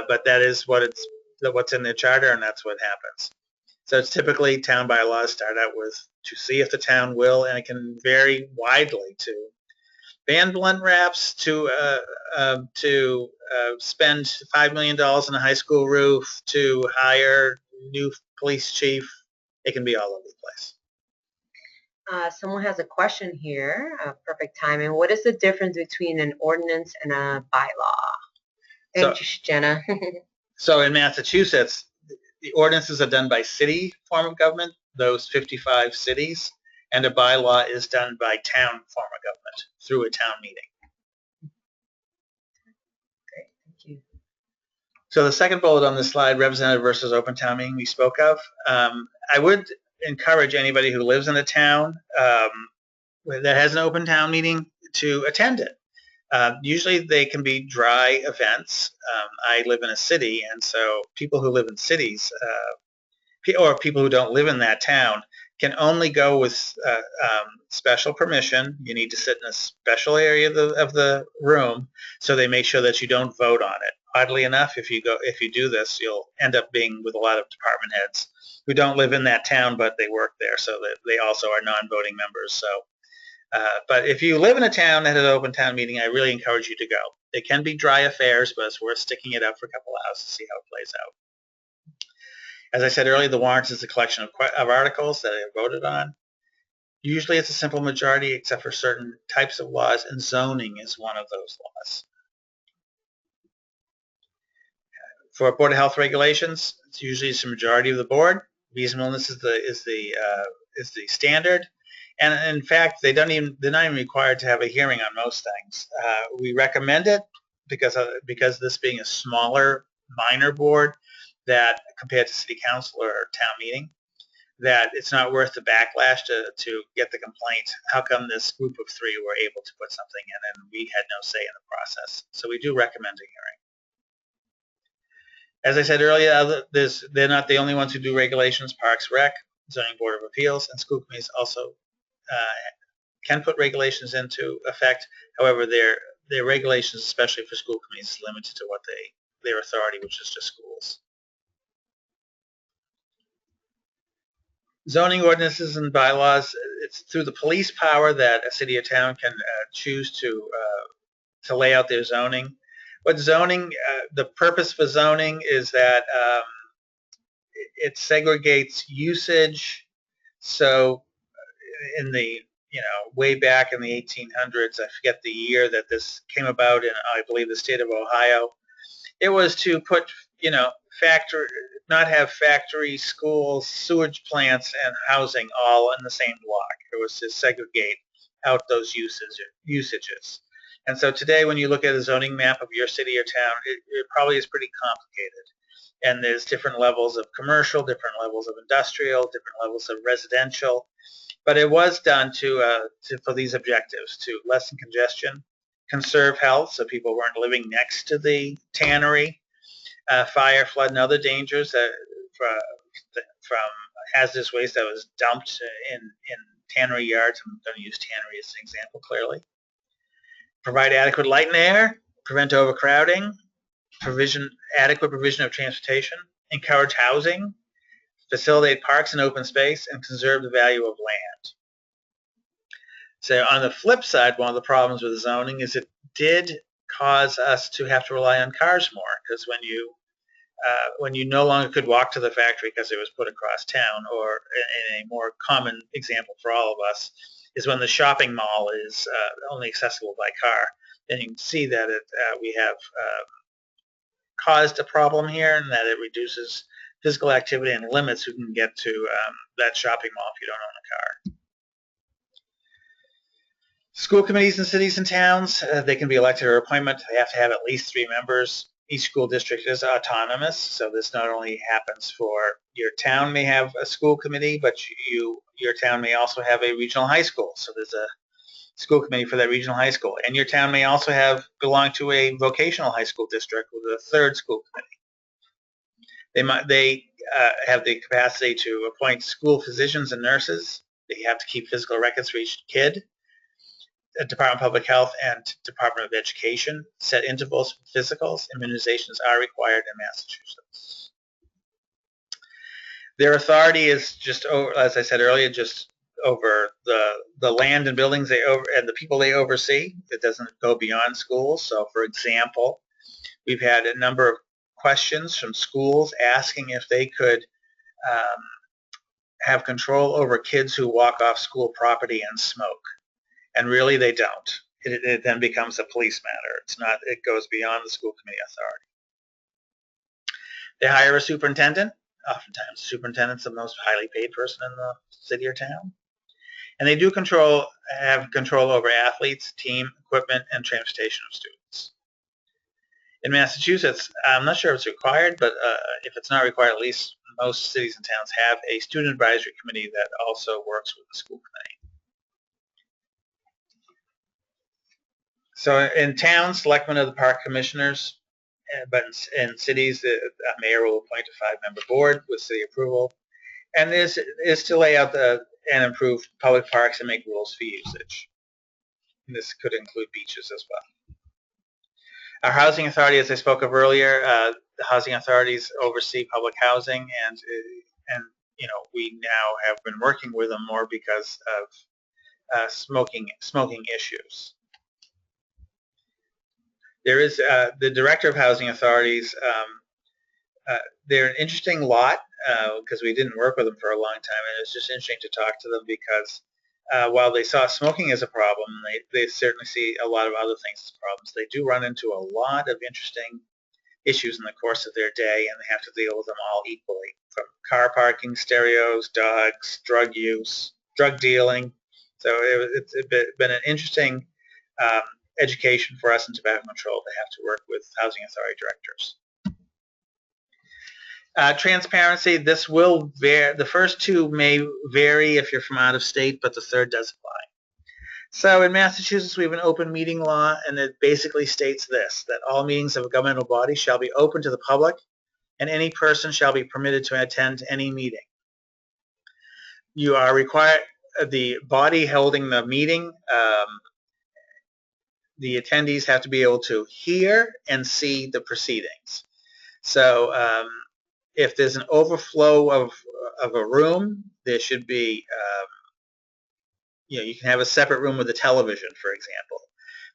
But that is what's in the charter, and that's what happens. So it's typically town bylaws start out with to see if the town will, and it can vary widely to ban blunt wraps, to spend $5 million on a high school roof, to hire new police chief. It can be all over the place. Someone has a question here. Perfect timing. What is the difference between an ordinance and a bylaw? Thanks, Jenna. So in Massachusetts, the ordinances are done by city form of government, those 55 cities, and a bylaw is done by town form of government through a town meeting. Great, thank you. So the second bullet on this slide, representative versus open town meeting we spoke of. I would encourage anybody who lives in a town that has an open town meeting to attend it. Usually they can be dry events. I live in a city, and so people who live in cities or people who don't live in that town can only go with special permission. You need to sit in a special area of the room, so they make sure that you don't vote on it. Oddly enough, if you do this, you'll end up being with a lot of department heads who don't live in that town, but they work there, so that they also are non-voting members. So, but if you live in a town that has an open town meeting, I really encourage you to go. They can be dry affairs, but it's worth sticking it up for a couple of hours to see how it plays out. As I said earlier, the warrant is a collection of articles that are voted on. Usually it's a simple majority except for certain types of laws, and zoning is one of those laws. For Board of Health regulations, it's usually a majority of the board. Reasonableness is the standard. And in fact, they're not even required to have a hearing on most things. We recommend it because this being a smaller, minor board, that compared to city council or town meeting, that it's not worth the backlash to get the complaint. How come this group of three were able to put something in and we had no say in the process? So we do recommend a hearing. As I said earlier, they're not the only ones who do regulations. Parks Rec, Zoning Board of Appeals, and school committees also can put regulations into effect. However, their regulations, especially for school committees, is limited to what their authority, which is just schools. Zoning ordinances and bylaws, it's through the police power that a city or town can choose to lay out their zoning. What zoning, the purpose for zoning is that it segregates usage. So in the, way back in the 1800s, I forget the year that this came about in, I believe, the state of Ohio. It was to put, not have factories, schools, sewage plants, and housing all in the same block. It was to segregate out those usages. And so today, when you look at a zoning map of your city or town, it probably is pretty complicated. And there's different levels of commercial, different levels of industrial, different levels of residential. But it was done for these objectives, to lessen congestion, conserve health, so people weren't living next to the tannery, fire, flood, and other dangers from hazardous waste that was dumped in tannery yards. I'm going to use tannery as an example clearly. Provide adequate light and air, prevent overcrowding, adequate provision of transportation, encourage housing, facilitate parks and open space, and conserve the value of land. So on the flip side, one of the problems with zoning is it did cause us to have to rely on cars more, because when you no longer could walk to the factory because it was put across town, or in a more common example for all of us is when the shopping mall is only accessible by car, then you can see that we have caused a problem here, and that it reduces physical activity and limits who can get to that shopping mall if you don't own a car. School committees in cities and towns, they can be elected or appointed. They have to have at least 3 members. Each school district is autonomous, so this not only happens for your town may have a school committee, but your town may also have a regional high school. So there's a school committee for that regional high school. And your town may also belong to a vocational high school district with a 3rd school committee. They have the capacity to appoint school physicians and nurses. They have to keep physical records for each kid. Department of Public Health and Department of Education set intervals for physicals. Immunizations are required in Massachusetts. Their authority is just over, as I said earlier, just over the land and buildings and the people they oversee. It doesn't go beyond schools. So, for example, we've had a number of questions from schools asking if they could have control over kids who walk off school property and smoke. And really, they don't. It then becomes a police matter. It's not. It goes beyond the school committee authority. They hire a superintendent. Oftentimes, the superintendent's the most highly paid person in the city or town. And they do have control over athletes, team, equipment, and transportation of students. In Massachusetts, I'm not sure if it's required, but if it's not required, at least most cities and towns have a student advisory committee that also works with the school committee. So in towns, selectmen are the park commissioners, but in cities, a mayor will appoint a 5-member board with city approval. And this is to lay out and improve public parks and make rules for usage. And this could include beaches as well. Our housing authority, as I spoke of earlier, the housing authorities oversee public housing, and we now have been working with them more because of smoking issues. There is the director of housing authorities. They're an interesting lot because we didn't work with them for a long time, and it's just interesting to talk to them because while they saw smoking as a problem, they certainly see a lot of other things as problems. They do run into a lot of interesting issues in the course of their day, and they have to deal with them all equally, from car parking, stereos, dogs, drug use, drug dealing. So it's been an interesting education for us in tobacco control to have to work with housing authority directors. Transparency, this will vary. The first 2 may vary if you're from out of state, but the 3rd does apply. So in Massachusetts, we have an open meeting law, and it basically states this, that all meetings of a governmental body shall be open to the public, and any person shall be permitted to attend any meeting. You are required, the body holding the meeting, the attendees have to be able to hear and see the proceedings. So if there's an overflow of a room, there should be, you can have a separate room with a television, for example.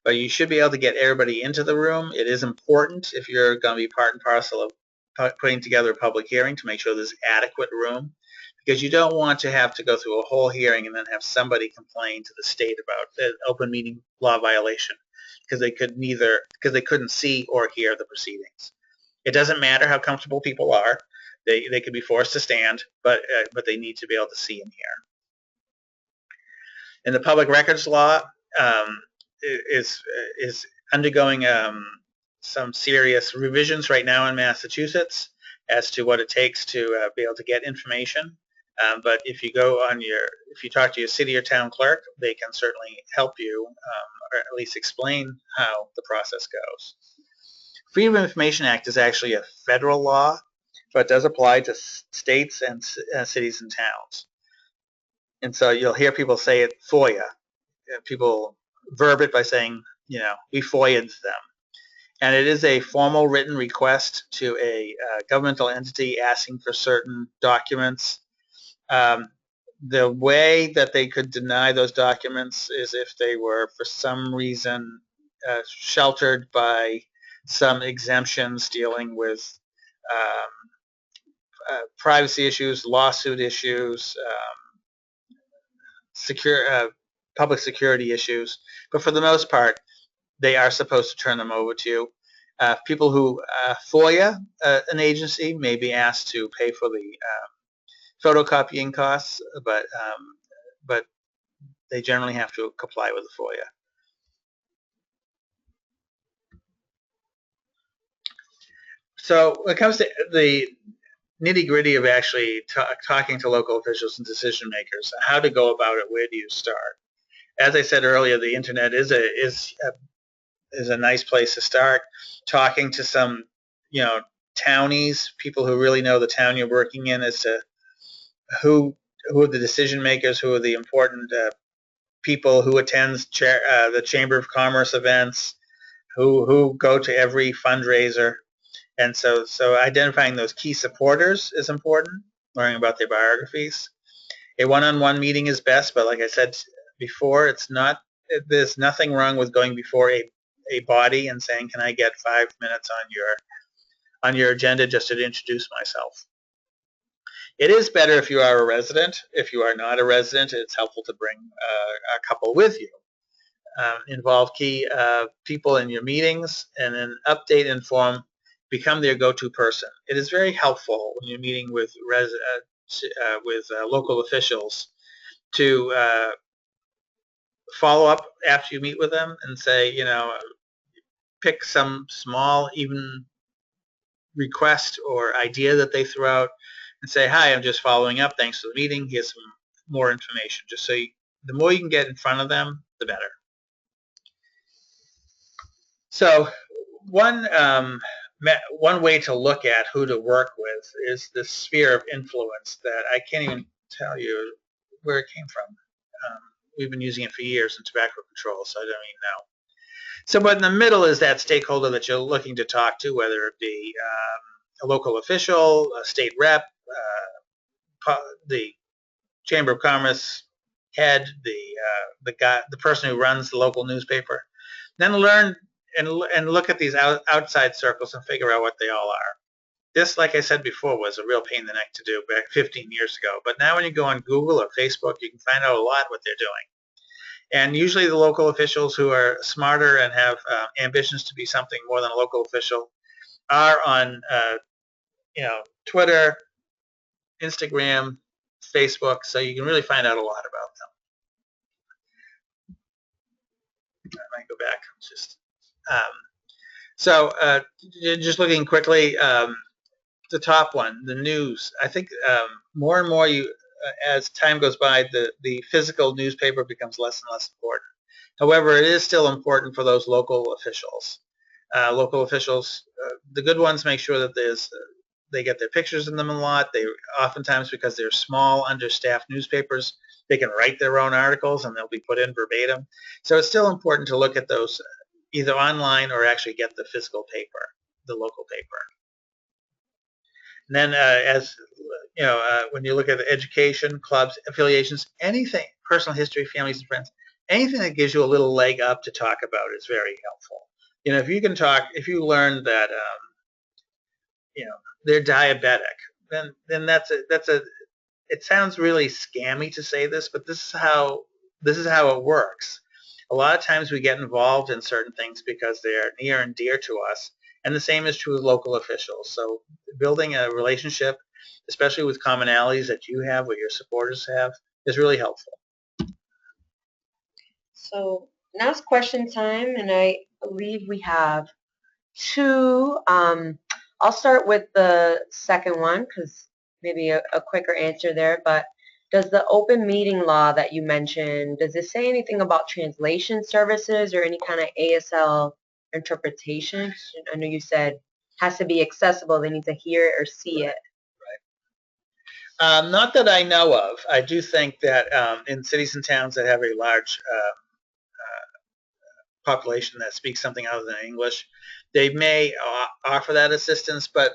But you should be able to get everybody into the room. It is important if you're going to be part and parcel of putting together a public hearing to make sure there's adequate room, because you don't want to have to go through a whole hearing and then have somebody complain to the state about an open meeting law violation because they couldn't see or hear the proceedings. It doesn't matter how comfortable people are. They could be forced to stand, but they need to be able to see and hear. And the public records law is undergoing some serious revisions right now in Massachusetts as to what it takes to be able to get information. But if you talk to your city or town clerk, they can certainly help you or at least explain how the process goes. Freedom of Information Act is actually a federal law, but it does apply to states and cities and towns. And so you'll hear people say it FOIA. People verb it by saying, we FOIA'd them. And it is a formal written request to a governmental entity asking for certain documents. The way that they could deny those documents is if they were, for some reason, sheltered by some exemptions dealing with privacy issues, lawsuit issues, public security issues. But for the most part, they are supposed to turn them over to you. People who FOIA an agency may be asked to pay for the photocopying costs, but they generally have to comply with the FOIA. So when it comes to the nitty-gritty of actually talking to local officials and decision makers, how to go about it, where do you start? As I said earlier, the internet is a nice place to start. Talking to some, townies, people who really know the town you're working in, as to who are the decision makers, who are the important people, who attends the Chamber of Commerce events, who go to every fundraiser. And so identifying those key supporters is important, learning about their biographies. A one-on-one meeting is best, but like I said before, there's nothing wrong with going before a body and saying, can I get 5 minutes on your agenda just to introduce myself? It is better if you are a resident. If you are not a resident, it's helpful to bring a couple with you. Involve key people in your meetings, and then update, inform, become their go-to person. It is very helpful when you're meeting with local officials to follow up after you meet with them and say, pick some small, even request or idea that they throw out and say, hi, I'm just following up. Thanks for the meeting. Here's some more information. Just so the more you can get in front of them, the better. So one way to look at who to work with is the sphere of influence that I can't even tell you where it came from. We've been using it for years in tobacco control, so I don't even know. So, but in the middle is that stakeholder that you're looking to talk to, whether it be a local official, a state rep, the Chamber of Commerce head, the person who runs the local newspaper. Then learn and look at these outside circles and figure out what they all are. This, like I said before, was a real pain in the neck to do back 15 years ago. But now when you go on Google or Facebook, you can find out a lot what they're doing. And usually the local officials who are smarter and have ambitions to be something more than a local official are on Twitter, Instagram, Facebook, so you can really find out a lot about them. I might go back. Just looking quickly, the top one, the news. I think more and more as time goes by, the physical newspaper becomes less and less important. However, it is still important for those local officials. The good ones, make sure that they get their pictures in them a lot. They oftentimes, because they're small, understaffed newspapers, they can write their own articles and they'll be put in verbatim. So it's still important to look at those either online or actually get the physical paper, the local paper. And then as you know, when you look at education, clubs, affiliations, anything, personal history, families and friends, anything that gives you a little leg up to talk about is very helpful. You know, if you can talk, if you learn that, you know, they're diabetic, then that's a. It sounds really scammy to say this, but this is how it works. A lot of times we get involved in certain things because they're near and dear to us, and the same is true with local officials. So building a relationship, especially with commonalities that you have, what your supporters have, is really helpful. So now it's question time, and I believe we have two. I'll start with the second one because maybe a quicker answer there. But does the open meeting law that you mentioned, does it say anything about translation services or any kind of ASL interpretation? I know you said has to be accessible. They need to hear it or see it. Not that I know of. I do think that in cities and towns that have a large population that speaks something other than English, they may offer that assistance, but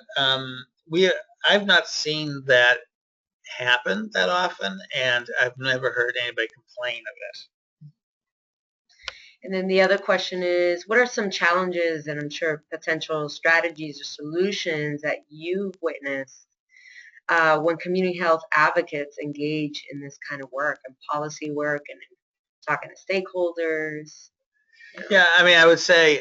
I've not seen that happen that often, and I've never heard anybody complain of it. And then the other question is, what are some challenges and I'm sure potential strategies or solutions that you've witnessed when community health advocates engage in this kind of work and policy work and talking to stakeholders? You know? Yeah, I mean, I would say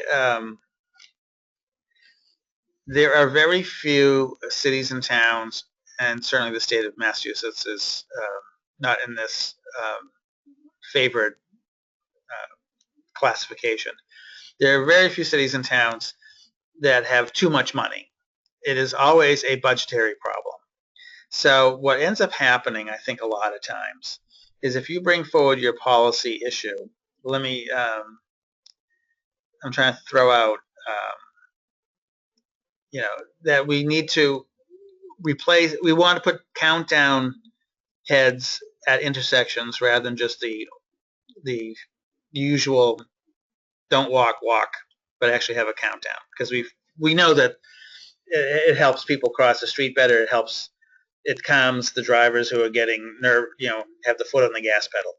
there are very few cities and towns, and certainly the state of Massachusetts is not in this favored classification. There are very few cities and towns that have too much money. It is always a budgetary problem. So what ends up happening, I think, a lot of times, is if you bring forward your policy issue, let me, I'm trying to throw out, you know, that we need to replace, we want to put countdown heads at intersections rather than just the usual don't walk, walk, but actually have a countdown, because we know that it helps people cross the street better. It calms the drivers who are getting have the foot on the gas pedal.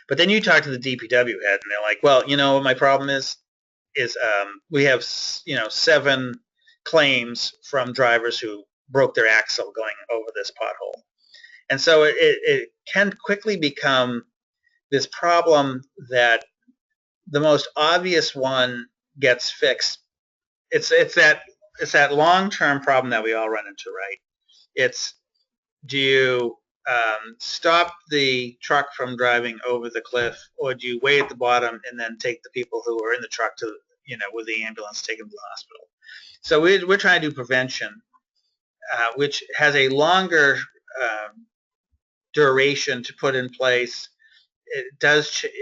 But then you talk to the DPW head, and they're like, well, you know, my problem is we have 7 claims from drivers who broke their axle going over this pothole. And so it can quickly become this problem that the most obvious one gets fixed. It's that long-term problem that we all run into, right? It's, do you stop the truck from driving over the cliff, or do you wait at the bottom and then take the people who are in the truck to, with the ambulance, take them to the hospital? So we're trying to do prevention, which has a longer duration to put in place. It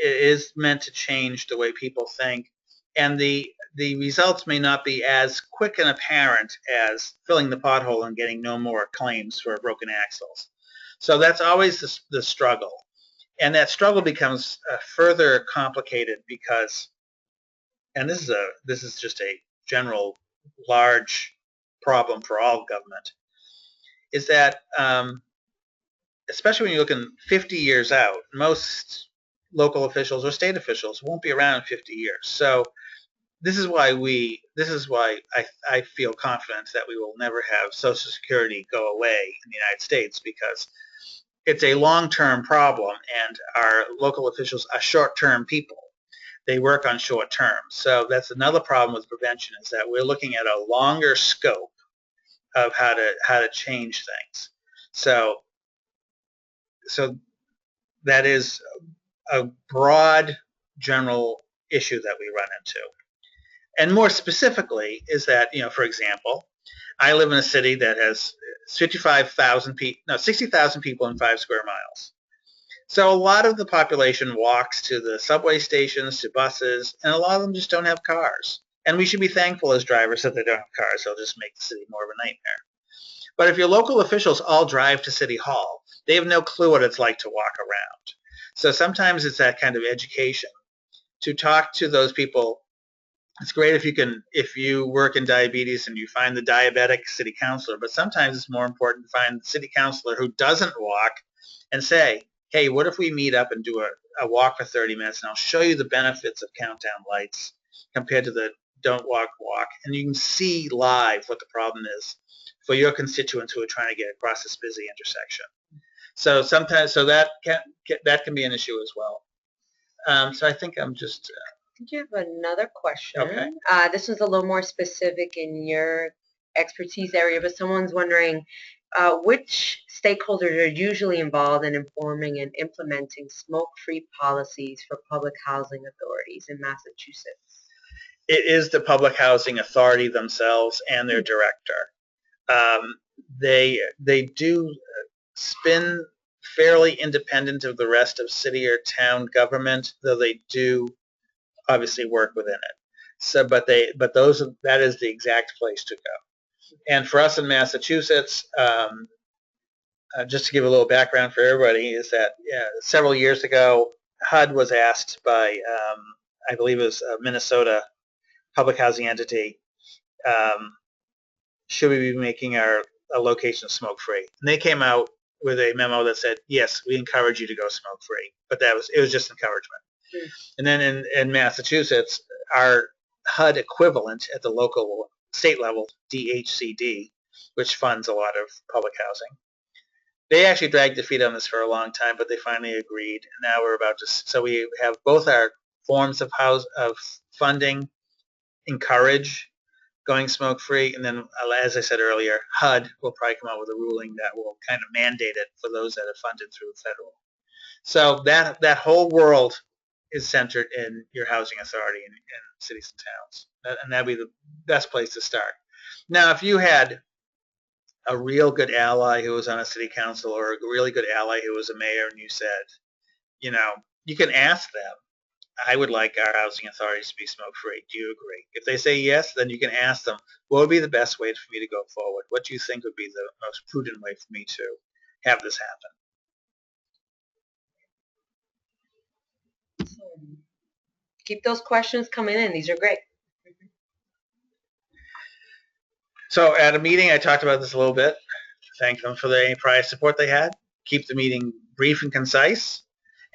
is meant to change the way people think, and the results may not be as quick and apparent as filling the pothole and getting no more claims for broken axles. So that's always the struggle, and that struggle becomes further complicated because, and this is just a general large problem for all government, is that especially when you're looking 50 years out, most local officials or state officials won't be around in 50 years. So this is why I feel confident that we will never have Social Security go away in the United States, because it's a long-term problem, and our local officials are short-term people. They work on short term. So that's another problem with prevention, is that we're looking at a longer scope of how to change things. So that is a broad general issue that we run into. And more specifically is that, for example, I live in a city that has 60,000 people in 5 square miles. So a lot of the population walks to the subway stations, to buses, and a lot of them just don't have cars. And we should be thankful as drivers that they don't have cars. They'll just make the city more of a nightmare. But if your local officials all drive to City Hall, they have no clue what it's like to walk around. So sometimes it's that kind of education to talk to those people It's great if you work in diabetes and you find the diabetic city councilor, but sometimes it's more important to find the city councilor who doesn't walk and say, hey, what if we meet up and do a walk for 30 minutes, and I'll show you the benefits of countdown lights compared to the don't walk. And you can see live what the problem is for your constituents who are trying to get across this busy intersection. So sometimes, that can be an issue as well. So I think I'm just... I think you have another question. Okay. This was a little more specific in your expertise area, but someone's wondering which stakeholders are usually involved in informing and implementing smoke-free policies for public housing authorities in Massachusetts? It is the public housing authority themselves and their director. They do spin fairly independent of the rest of city or town government, though they do obviously work within it. So, that is the exact place to go. And for us in Massachusetts, just to give a little background for everybody, is that several years ago, HUD was asked by, I believe it was a Minnesota public housing entity, should we be making our location smoke-free? And they came out with a memo that said, yes, we encourage you to go smoke-free. But it was just encouragement. And then in Massachusetts, our HUD equivalent at the local state level, DHCD, which funds a lot of public housing, they actually dragged their feet on this for a long time, but they finally agreed. And now we're about to, so we have both our forms of funding encourage going smoke-free, and then, as I said earlier, HUD will probably come out with a ruling that will kind of mandate it for those that are funded through federal. So that whole world is centered in your housing authority in cities and towns, and that'd be the best place to start. Now, if you had a real good ally who was on a city council, or a really good ally who was a mayor, and you said, you can ask them, I would like our housing authorities to be smoke-free. Do you agree? If they say yes, then you can ask them, what would be the best way for me to go forward? What do you think would be the most prudent way for me to have this happen? Keep those questions coming in. These are great. So at a meeting, I talked about this a little bit. Thank them for any prior support they had. Keep the meeting brief and concise.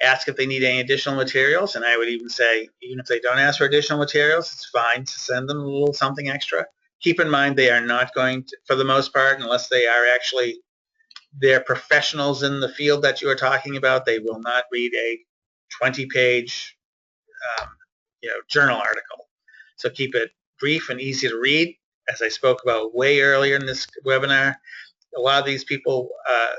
Ask if they need any additional materials, and I would even say, even if they don't ask for additional materials, it's fine to send them a little something extra. Keep in mind they are not going to, for the most part, unless they are actually, they're professionals in the field that you are talking about, they will not read a 20-page journal article. So keep it brief and easy to read. As I spoke about way earlier in this webinar, a lot of these people,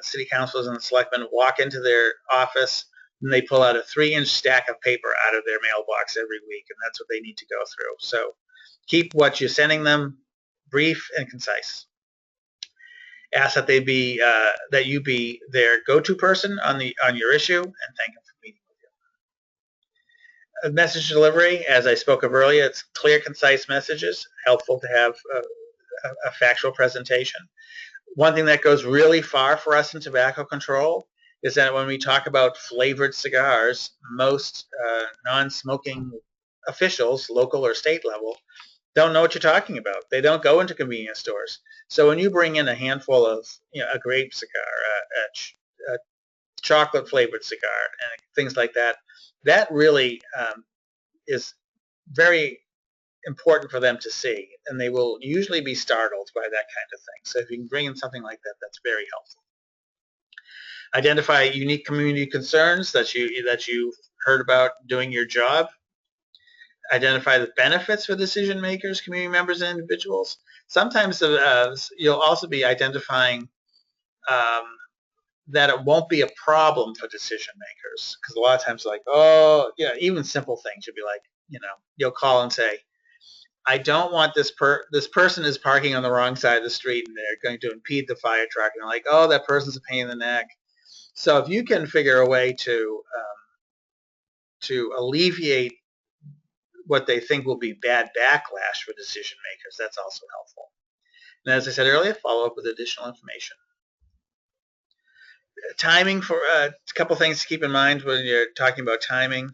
city councilors and selectmen, walk into their office and they pull out a 3-inch stack of paper out of their mailbox every week, and that's what they need to go through. So keep what you're sending them brief and concise. Ask that they be that you be their go-to person on your issue, and thank them for meeting with you. Message delivery, as I spoke of earlier, it's clear, concise messages. Helpful to have a factual presentation. One thing that goes really far for us in tobacco control is that when we talk about flavored cigars, most non-smoking officials, local or state level, don't know what you're talking about. They don't go into convenience stores. So when you bring in a handful of, a grape cigar, a chocolate flavored cigar, and things like that, that really is very important for them to see, and they will usually be startled by that kind of thing. So if you can bring in something like that, that's very helpful. Identify unique community concerns that you heard about doing your job. Identify the benefits for decision makers, community members, and individuals. Sometimes you'll also be identifying that it won't be a problem for decision makers, because a lot of times, like, even simple things, you'll be like, you'll call and say, I don't want this person is parking on the wrong side of the street and they're going to impede the fire truck, and they're like, oh, that person's a pain in the neck. So if you can figure a way to alleviate what they think will be bad backlash for decision makers, that's also helpful. And as I said earlier, follow up with additional information. Timing, for a couple things to keep in mind when you're talking about timing.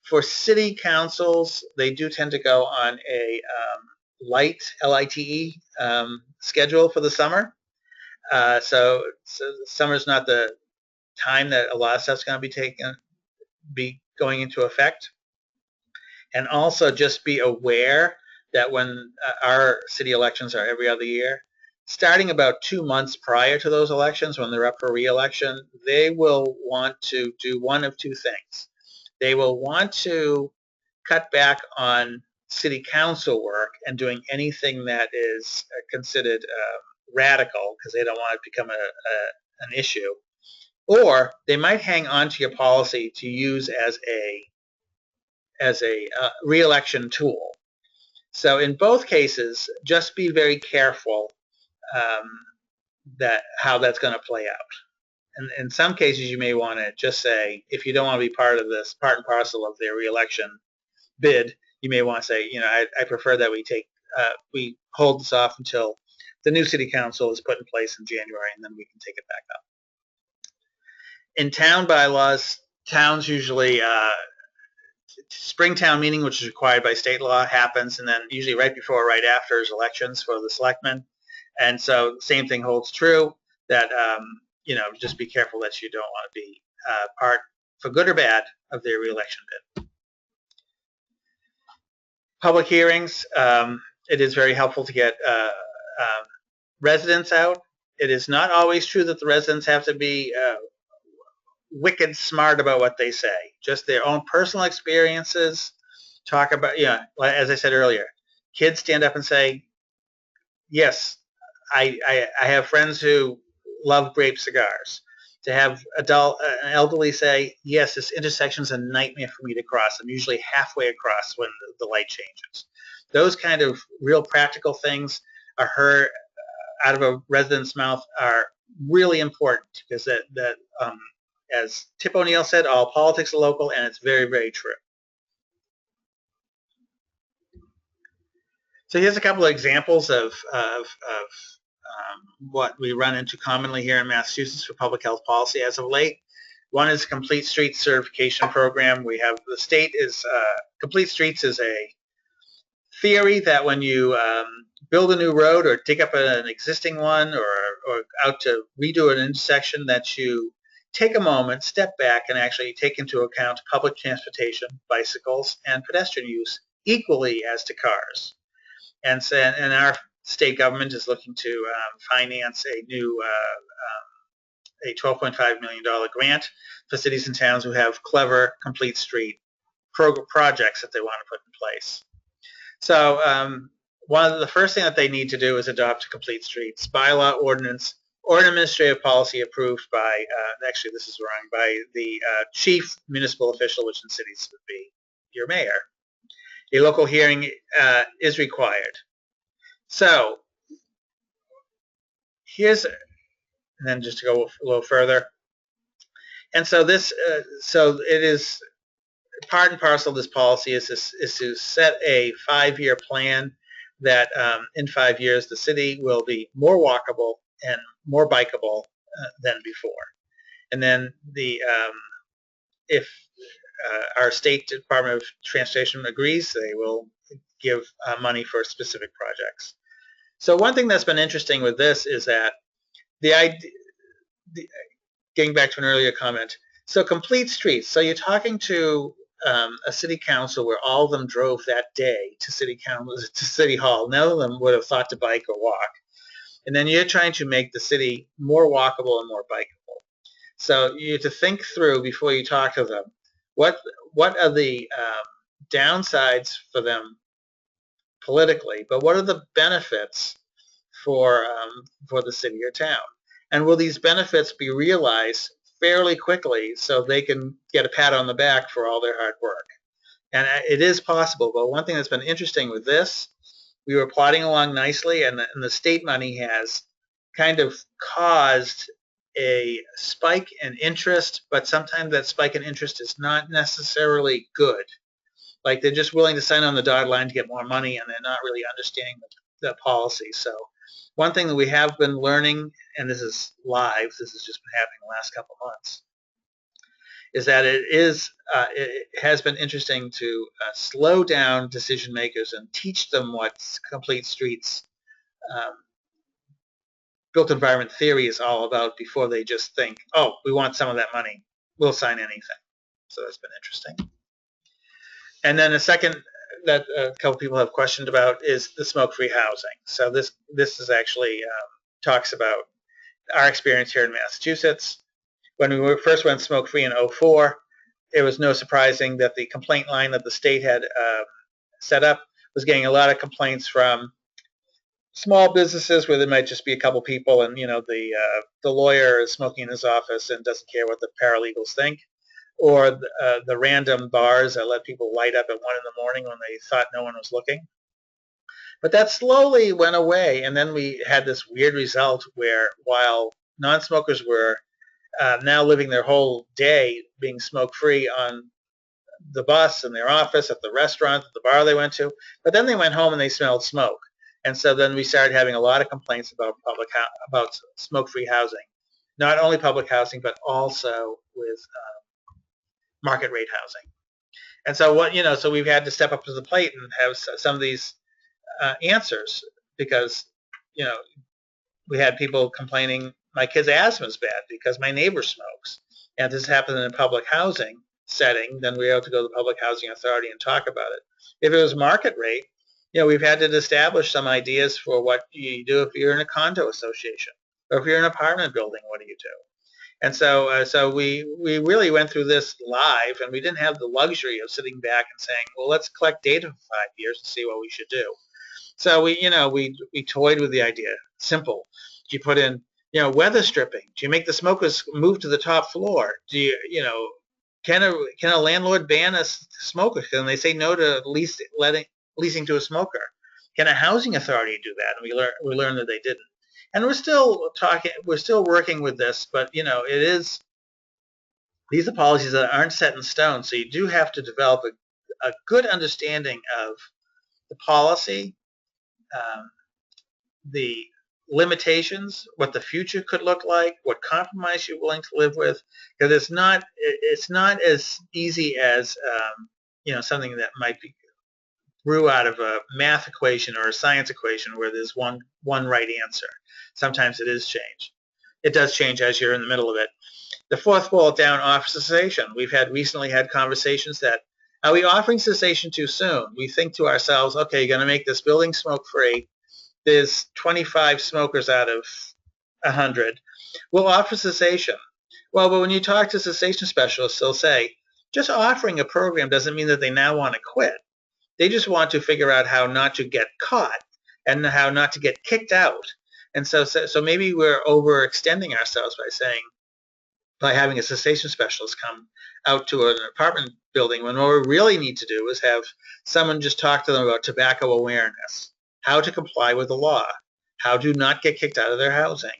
For city councils, they do tend to go on a light, L-I-T-E, schedule for the summer. So summer's not the time that a lot of stuff's going to be going into effect. And also just be aware that when our city elections are every other year, starting about 2 months prior to those elections, when they're up for re-election, they will want to do one of two things. They will want to cut back on city council work and doing anything that is considered radical, because they don't want it to become an issue. Or they might hang on to your policy to use as a re-election tool. So in both cases, just be very careful how that's going to play out. And in some cases, you may want to just say, if you don't want to be part of this, part and parcel of their re-election bid, you may want to say, I prefer that we hold this off until the new city council is put in place in January, and then we can take it back up. In town bylaws, towns usually spring town meeting, which is required by state law, happens, and then usually right before or right after is elections for the selectmen. And so same thing holds true, that just be careful that you don't want to be part, for good or bad, of their re-election bid. Public hearings, it is very helpful to get residents out. It is not always true that the residents have to be wicked smart about what they say. Just their own personal experiences. Talk about, as I said earlier, kids stand up and say, yes, I have friends who love grape cigars. To have elderly say, yes, this intersection is a nightmare for me to cross. I'm usually halfway across when the light changes. Those kind of real practical things are heard out of a resident's mouth are really important, because that as Tip O'Neill said, all politics are local, and it's very, very true. So here's a couple of examples of what we run into commonly here in Massachusetts for public health policy as of late. One is Complete Streets Certification Program. We have the state is Complete Streets is a theory that when you build a new road or dig up an existing one, or out to redo an intersection, that you take a moment, step back, and actually take into account public transportation, bicycles, and pedestrian use equally as to cars. And our state government is looking to finance a new a $12.5 million grant for cities and towns who have clever complete street projects that they want to put in place. So one of the first thing that they need to do is adopt a complete streets bylaw, ordinance, or an administrative policy approved by, actually this is wrong, by the chief municipal official, which in cities would be your mayor. A local hearing is required. So here's, and then just to go a little further. And so this, so it is part and parcel of this policy is to set a 5-year plan that in 5 years the city will be more walkable and more bikeable than before. And then if our State Department of Transportation agrees, they will give money for specific projects. So one thing that's been interesting with this is that getting back to an earlier comment, so complete streets. So you're talking to a city council where all of them drove that day to City Hall. None of them would have thought to bike or walk. And then you're trying to make the city more walkable and more bikeable. So you have to think through before you talk to them, what are the downsides for them politically, but what are the benefits for the city or town? And will these benefits be realized fairly quickly so they can get a pat on the back for all their hard work? And it is possible, but one thing that's been interesting with this, we were plodding along nicely, and the state money has kind of caused a spike in interest, but sometimes that spike in interest is not necessarily good. Like they're just willing to sign on the dotted line to get more money, and they're not really understanding the policy. So one thing that we have been learning, and this is live, this has just been happening the last couple months, is that it has been interesting to slow down decision makers and teach them what complete streets um, built environment theory is all about before they just think, oh, we want some of that money, we'll sign anything. So that's been interesting. And then the second that a couple people have questioned about is the smoke-free housing. So this is actually talks about our experience here in Massachusetts. When we first went smoke-free in 2004, it was no surprising that the complaint line that the state had set up was getting a lot of complaints from small businesses where there might just be a couple people, and the lawyer is smoking in his office and doesn't care what the paralegals think, or the random bars that let people light up at 1 in the morning when they thought no one was looking. But that slowly went away, and then we had this weird result where while non-smokers were now living their whole day being smoke-free on the bus, in their office, at the restaurant, at the bar they went to, but then they went home and they smelled smoke. And so then we started having a lot of complaints about about smoke-free housing. Not only public housing, but also with market rate housing. And so so we've had to step up to the plate and have some of these answers, because we had people complaining, my kid's asthma is bad because my neighbor smokes. And if this happened in a public housing setting, then we were able to go to the Public Housing Authority and talk about it. If it was market rate, we've had to establish some ideas for what you do if you're in a condo association, or if you're in an apartment building, what do you do? And so we really went through this live, and we didn't have the luxury of sitting back and saying, well, let's collect data for 5 years and see what we should do. So we toyed with the idea. Simple. Do you put in weather stripping? Do you make the smokers move to the top floor? Do you can a landlord ban a smoker? Can they say no to leasing to a smoker? Can a housing authority do that? And we learned that they didn't. And we're still working with this, but these are policies that aren't set in stone. So you do have to develop a good understanding of the policy, the limitations, what the future could look like, what compromise you're willing to live with, because it's not as easy as something that might be grew out of a math equation or a science equation where there's one right answer. Sometimes it is change. It does change as you're in the middle of it. The fourth bullet down, offer cessation. We've recently had conversations that, are we offering cessation too soon? We think to ourselves, okay, you're going to make this building smoke-free. There's 25 smokers out of 100. We'll offer cessation. Well, but when you talk to cessation specialists, they'll say, just offering a program doesn't mean that they now want to quit. They just want to figure out how not to get caught and how not to get kicked out. And so maybe we're overextending ourselves by having a cessation specialist come out to an apartment building, when what we really need to do is have someone just talk to them about tobacco awareness, how to comply with the law, how to not get kicked out of their housing.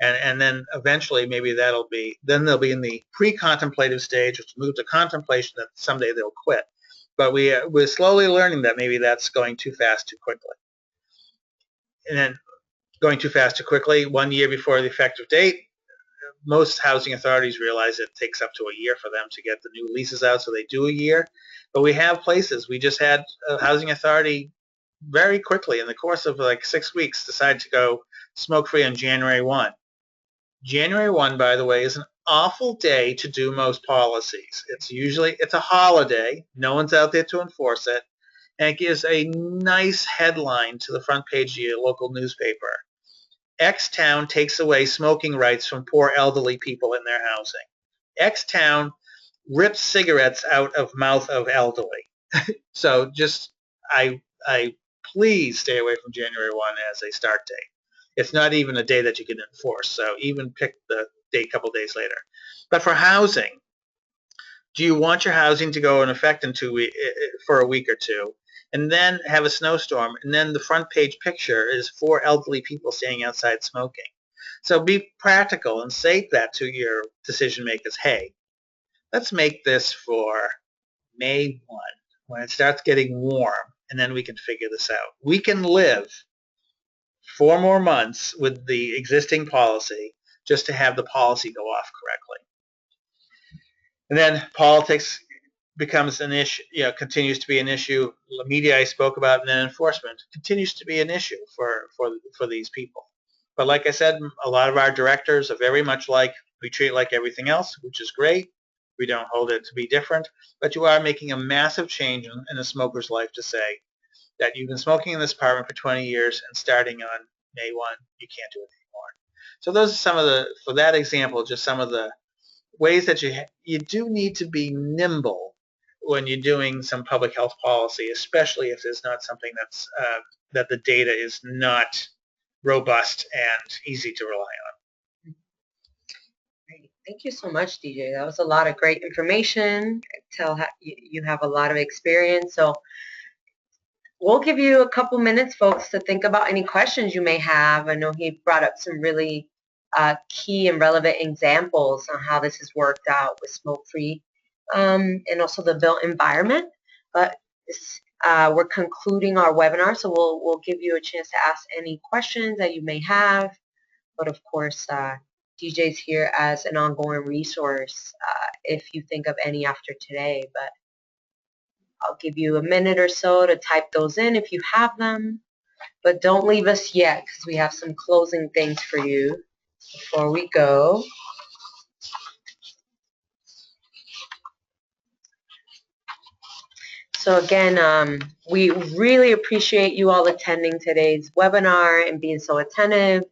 And then eventually maybe they'll be in the pre-contemplative stage, which will move to contemplation, that someday they'll quit. But we're slowly learning that maybe that's going too fast too quickly. And then going too fast too quickly, 1 year before the effective date, most housing authorities realize it takes up to a year for them to get the new leases out, so they do a year. But we have places. We just had a housing authority very quickly, in the course of like 6 weeks, decide to go smoke-free on January 1. January 1, by the way, is an awful day to do most policies. It's a holiday. No one's out there to enforce it. And it gives a nice headline to the front page of your local newspaper. X town takes away smoking rights from poor elderly people in their housing. X town rips cigarettes out of mouth of elderly. So I please stay away from January 1 as a start date. It's not even a day that you can enforce, so even pick the date a couple days later. But for housing, do you want your housing to go in effect for a week or two, and then have a snowstorm, and then the front page picture is 4 elderly people standing outside smoking? So be practical and say that to your decision makers. Hey, let's make this for May 1, when it starts getting warm, and then we can figure this out. We can live 4 more months with the existing policy just to have the policy go off correctly. And then politics becomes an issue, continues to be an issue. The media I spoke about, and then enforcement continues to be an issue for these people. But like I said, a lot of our directors are very much like, we treat it like everything else, which is great. We don't hold it to be different. But you are making a massive change in a smoker's life to say that you've been smoking in this apartment for 20 years, and starting on May 1, you can't do it anymore. So those are some of the, for that example, just some of the ways that you do need to be nimble when you're doing some public health policy, especially if there's not something that's that the data is not robust and easy to rely on. Great. Thank you so much, DJ. That was a lot of great information. I tell you have a lot of experience. So we'll give you a couple minutes, folks, to think about any questions you may have. I know he brought up some really key and relevant examples on how this has worked out with smoke-free and also the built environment. But we're concluding our webinar, so we'll give you a chance to ask any questions that you may have. But of course, DJ's here as an ongoing resource if you think of any after today. But I'll give you a minute or so to type those in if you have them. But don't leave us yet, because we have some closing things for you before we go. So again, we really appreciate you all attending today's webinar and being so attentive.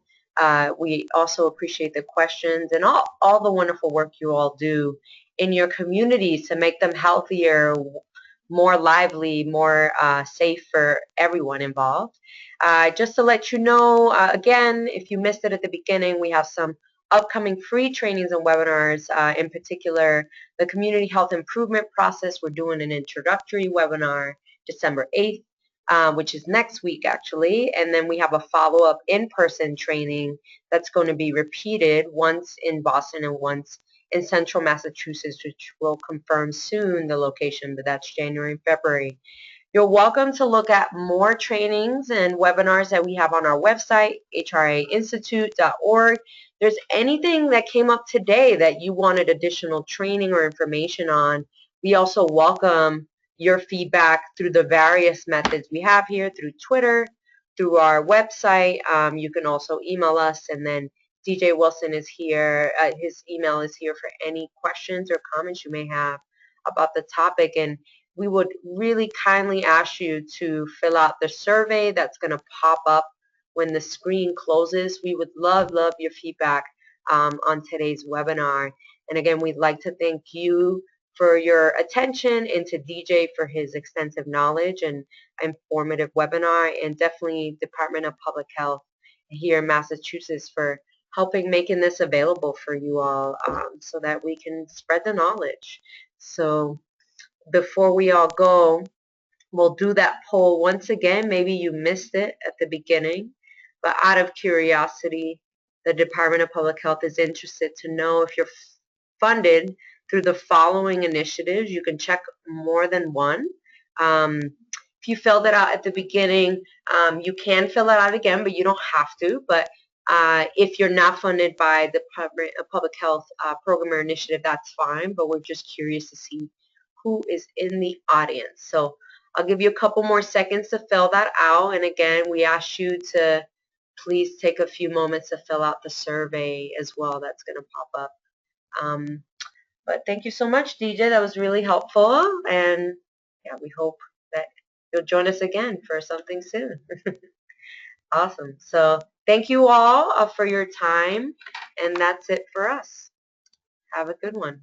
We also appreciate the questions and all the wonderful work you all do in your communities to make them healthier, more lively, more safe for everyone involved. Just to let you know, again, if you missed it at the beginning, we have some upcoming free trainings and webinars, in particular, the community health improvement process. We're doing an introductory webinar December 8th, which is next week actually, and then we have a follow-up in-person training that's going to be repeated once in Boston and once in central Massachusetts, which will confirm soon the location, but that's January and February. You're welcome to look at more trainings and webinars that we have on our website, hrainstitute.org. There's anything that came up today that you wanted additional training or information on, we also welcome your feedback through the various methods we have here, through Twitter, through our website. You can also email us, and then DJ Wilson is here. His email is here for any questions or comments you may have about the topic. And we would really kindly ask you to fill out the survey that's going to pop up when the screen closes. We would love your feedback on today's webinar. And again, we'd like to thank you for your attention, and to DJ for his extensive knowledge and informative webinar, and definitely Department of Public Health here in Massachusetts for helping making this available for you all so that we can spread the knowledge. So before we all go, we'll do that poll once again. Maybe you missed it at the beginning, but out of curiosity, the Department of Public Health is interested to know if you're funded through the following initiatives. You can check more than one. If you filled it out at the beginning, you can fill it out again, but you don't have to. But if you're not funded by the Department of Public Health program or initiative, that's fine. But we're just curious to see who is in the audience. So I'll give you a couple more seconds to fill that out. And again, we ask you to please take a few moments to fill out the survey as well. That's going to pop up. But thank you so much, DJ. That was really helpful. And yeah, we hope that you'll join us again for something soon. Awesome. So thank you all for your time. And that's it for us. Have a good one.